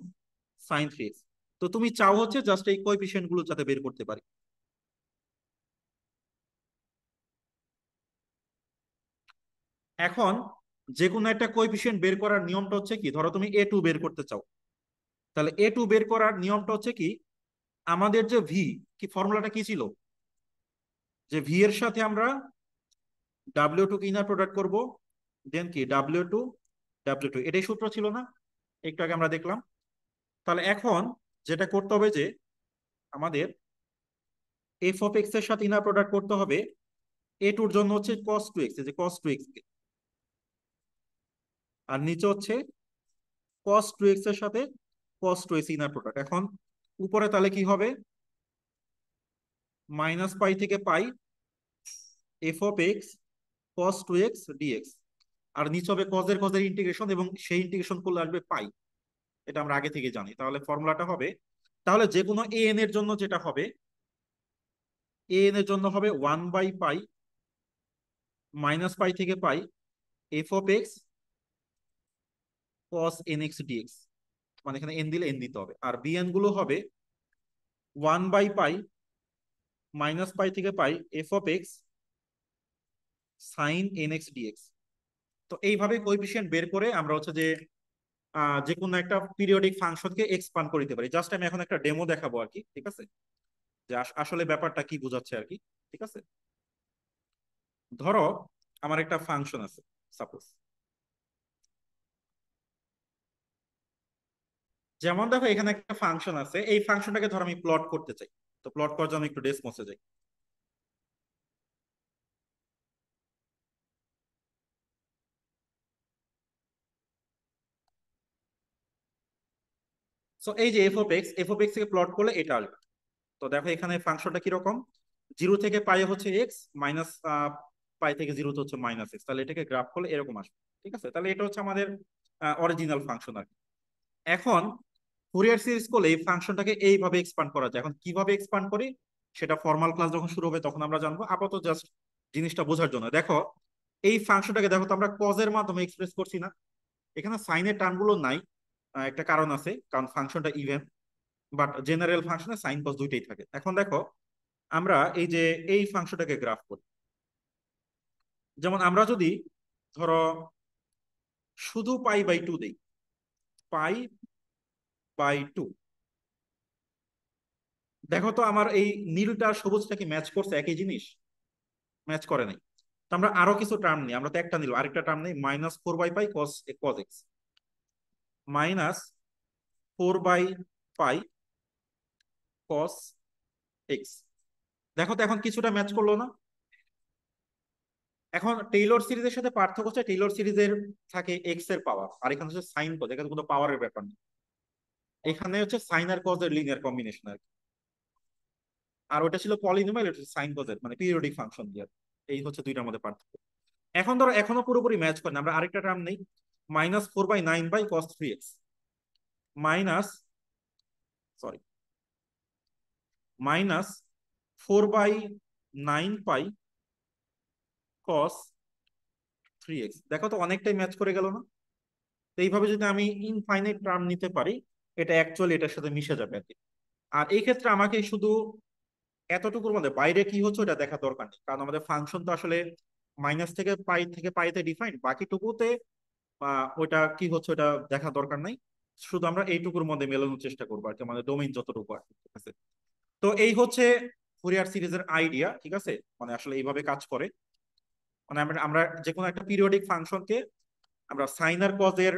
sine three x. তো তুমি চাও হচ্ছে just এই coefficient গুলো যাতে বের করতে পারি। এখন যে কোনো একটা কোএফিসিয়েন্ট বের করার নিয়মটা হচ্ছে কি, ধরো তুমি এ টু বের করতে চাও, তাহলে এ টু বের করার নিয়মটা হচ্ছে কি, আমাদের যে ভি, কি ফর্মুলাটা কি ছিল, যে ভি এর সাথে আমরা ডাব্লিউ টু কে ইনার প্রোডাক্ট করবো, দেন কি ডাব্লিউ টু, এটাই সূত্র ছিল না একটু আগে আমরা দেখলাম? তাহলে এখন যেটা করতে হবে যে আমাদের এফ অফ এক্স এর সাথে ইনার প্রোডাক্ট করতে হবে এ টুর জন্য হচ্ছে কস টু এক্স, যে কস টু এক্স কে, আর নিচে হচ্ছে কস টু এক্স এর সাথে cos two x inner product. এখন উপরে তাহলে কি হবে, মাইনাস পাই থেকে pi f of x cos two x dx, আর নিচে হবে কজের কজের ইন্টিগ্রেশন, এবং সেই ইন্টিগ্রেশন করলে আসবে পাই। এটা আমরা আগে থেকে জানি। তাহলে ফর্মুলাটা হবে, তাহলে যে কোনো এ এন এর জন্য যেটা হবে, এ এন এর জন্য হবে one by pi minus pi থেকে pi f of x cos n x dx, মানে এখানে এন দিলে এন দিতে হবে। আর বিএন গুলো হবে one by pi minus pi থেকে pi f of x sine n x dx. তো এইভাবে কোএফিসিয়েন্ট বের করে আমরা হচ্ছে যে যে কোনো একটা পিরিয়ডিক ফাংশনকে এক্সপান্ড করে দিতে পারি। জাস্ট আমি এখন একটা ডেমো দেখাবো আর কি, ঠিক আছে, যে আসলে ব্যাপারটা কি বোঝাচ্ছে আর কি। ঠিক আছে, ধরো আমার একটা ফাংশন আছে, সাপোজ, যেমন দেখো এখানে একটা ফাংশন আছে, এই ফাংশনটাকে ধরো আমি প্লট করতে চাই। তো প্লট করার জন্য একটু ডেসমসে যাই। সো এই যে এফ অফ এক্স থেকে প্লট করলে এটা আসবে। তো দেখো এখানে ফাংশনটা কিরকম, জিরো থেকে পাই হচ্ছে এক্স মাইনাস পাই থেকে জিরো হচ্ছে মাইনাস এক্স, তাহলে এটাকে গ্রাফ করলে এরকম আসবে। ঠিক আছে, তাহলে এটা হচ্ছে আমাদের অরিজিনাল ফাংশন আর কি। এখন ফুরিয়ার সিরিজ করলে এই ফাংশনটাকে এইভাবে এক্সপান্ড করা যায়। এখন কিভাবে এক্সপান্ড করি সেটা ফর্মাল ক্লাস যখন শুরু হবে তখন আমরা জানবো। আপাতত জাস্ট জিনিসটা বোঝার জন্য দেখো, এই ফাংশনটাকে দেখো তো আমরা কজের মাধ্যমে এক্সপ্রেস করছি না, এখানে সাইনের টার্মগুলো নাই। একটা কারণ আছে, কারণ ফাংশনটা ইভেন, বাট জেনারেল ফাংশনে সাইন কস দুইটাই থাকে। এখন দেখো আমরা এই যে এই ফাংশনটাকে গ্রাফ করি, যেমন আমরা যদি ধরো শুধু পাই বাই টু দেই, পাই বাই টু, দেখো তো আমার এই নীলটা আর সবুজটা কি ম্যাচ করছে? একই জিনিস ম্যাচ করে নাই। তো আমরা আরো কিছু টার্ম নিই, আমরা তো একটা নিলাম, আরেকটা টার্ম নেই, minus four by pi cos cos x minus four by pi cos x. দেখো তো এখন কিছুটা ম্যাচ করলো না? এখন টেইলর সিরিজের সাথে পার্থক্য হচ্ছে টেইলর সিরিজের থাকে এক্স এর পাওয়ার, আর এখানে হচ্ছে সাইন কজ, এখানে কোনো পাওয়ারের ব্যাপার নেই। এখানে হচ্ছে সাইন আর কজ এর লিনিয়ার কম্বিনেশন আর কি। আর ওটা ছিল পলিনোমিয়াল, এটা সাইন কজ এর মানে পিরিয়ডিক ফাংশন দিয়ে। এই হচ্ছে দুইটার মধ্যে পার্থক্য। এখন ধরো এখনো পুরোপুরি ম্যাচ করে না, আমরা আরেকটা টার্ম নেই, -4/9/cos3x, মাইনাস, সরি, -4/9π cos3x। দেখো তো অনেকটাই ম্যাচ করে গেল না? তো এইভাবে যদি আমি ইনফাইনাইট টার্ম নিতে পারি, এটা অ্যাকচুয়ালি এটার সাথে মিশে যাবে আর কি। আর এই ক্ষেত্রে আমাকে শুধু এতটুকুর মধ্যে বাইরে কি হচ্ছে ওটা দেখা দরকার নেই, কারণ আমাদের ফাংশন তো আসলে মাইনাস থেকে পাইতে ডিফাইন, বাকিটুকুতে ওইটা কি হচ্ছে ওটা দেখা দরকার নাই। শুধু আমরা এইটুকুর মধ্যে মেলানোর চেষ্টা করবো আর কি, আমাদের ডোমেইন যতটুকু আর কি, ঠিক আছে? তো এই হচ্ছে ফুরিয়ার সিরিজের আইডিয়া, ঠিক আছে? মানে আসলে এইভাবে কাজ করে। মানে আমরা আমরা যে কোনো একটা পিরিয়ডিক ফাংশনকে আমরা সাইন আর কজ এর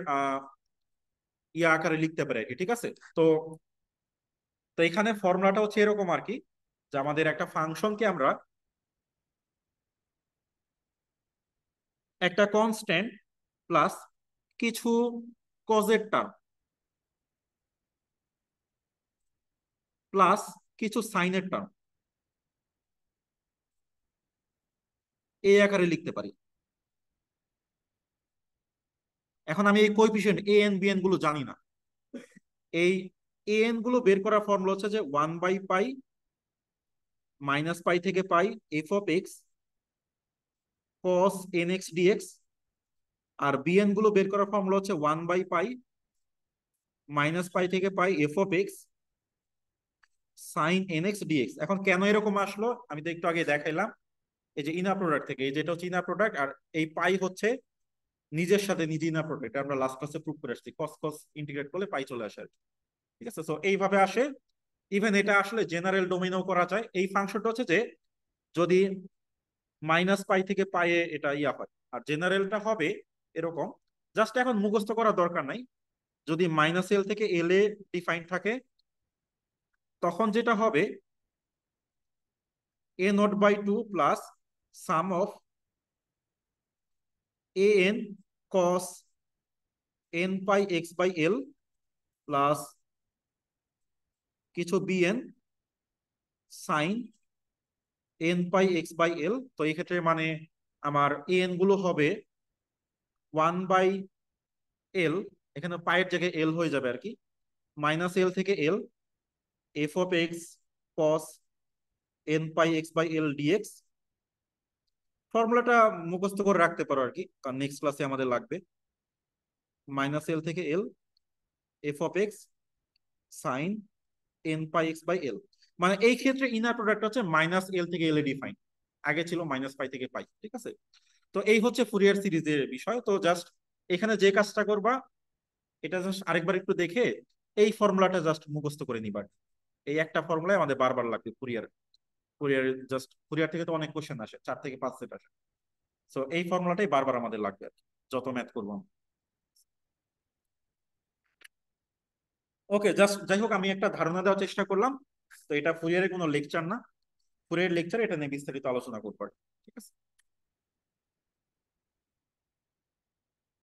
ইয়া আকারে লিখতে পারি আর কি, ঠিক আছে? তো তো এখানে ফর্মুলাটা হচ্ছে এরকম আর কি, যে আমাদের একটা ফাংশনকে আমরা একটা কনস্ট্যান্ট প্লাস কিছু কজের টার্ম প্লাস কিছু সাইনের টার্ম এই আকারে লিখতে পারি। এখন আমি এই coefficient a n b n গুলো জানি না। এই এ এন গুলো বের করার ফর্মুলা হচ্ছে যে 1/π -π থেকে পাই f(x) cos nx dx। আর বিএন গুলো বের করার ফর্মুলা হচ্ছে 1/π -π থেকে পাই f(x) sin nx dx। এখন কেন এরকম আসলো আমি তো একটু আগে দেখাইলাম, এই যে ইনার প্রোডাক্ট থেকে, এই যেটা হচ্ছে ইনার প্রোডাক্ট, আর এই পাই হচ্ছে নিজের সাথে নিজে ইনার প্রোডাক্ট, আমরা লাস্ট ক্লাসে প্রুভ করে আসছি, কস কস ইন্টিগ্রেট করলে পাই চলে আসে আর কি। ঠিক আছে, সো এইভাবে আসে। ইভেন এটা আসলে জেনারেল ডোমেইনও করা যায়। এই ফাংশনটা হচ্ছে যে যদি -π থেকে পায়ে এটা ইয়া হয়, আর জেনারেলটা হবে এরকম। জাস্ট এখন মুখস্থ করার দরকার নাই। যদি -l থেকে l এ ডিফাইন থাকে, তখন যেটা হবে a0/2 plus some of an cos nπx/l plus কিছু bn সাইন nπx/l। তো এই ক্ষেত্রে মানে আমার an গুলো হবে 1/l, এখানে পায়ের জায়গায় l হয়ে যাবে আর কি, -l থেকে l f(x) cos nπx/l dx। ফর্মুলাটা মুখস্থ করে রাখতে পারো আর কি, কারণ নেক্সট ক্লাসে আমাদের লাগবে। -l থেকে l f(x) sin nπx/l। মানে এই ক্ষেত্রে ইনার প্রোডাক্ট হচ্ছে -l থেকে l এ ডিফাইন, আগে ছিল -π থেকে পাই, ঠিক আছে? তো এই হচ্ছে ফুরিয়ার সিরিজের বিষয়। তো জাস্ট এখানে যে কাজটা করবা, এটা জাস্ট আরেকবার একটু দেখে এই ফর্মুলাটা জাস্ট মুখস্থ করে নিবা। এই একটা ফর্মুলাই আমাদের বারবার লাগবে ফুরিয়ার। ফুরিয়ার জাস্ট ফুরিয়ার থেকে তো অনেক কোশ্চেন আসে, 4 থেকে 5 সেট আসে। সো এই ফর্মুলাটাই বারবার আমাদের লাগবে আর কি, যত ম্যাথ করবো। ওকে, জাস্ট যাই হোক আমি একটা ধারণা দেওয়ার চেষ্টা করলাম। তো এটা ফুরিয়ারের কোনো লেকচার না, ফুরিয়ার লেকচার এটা নিয়ে বিস্তারিত আলোচনা করবো আর কি, ঠিক আছে?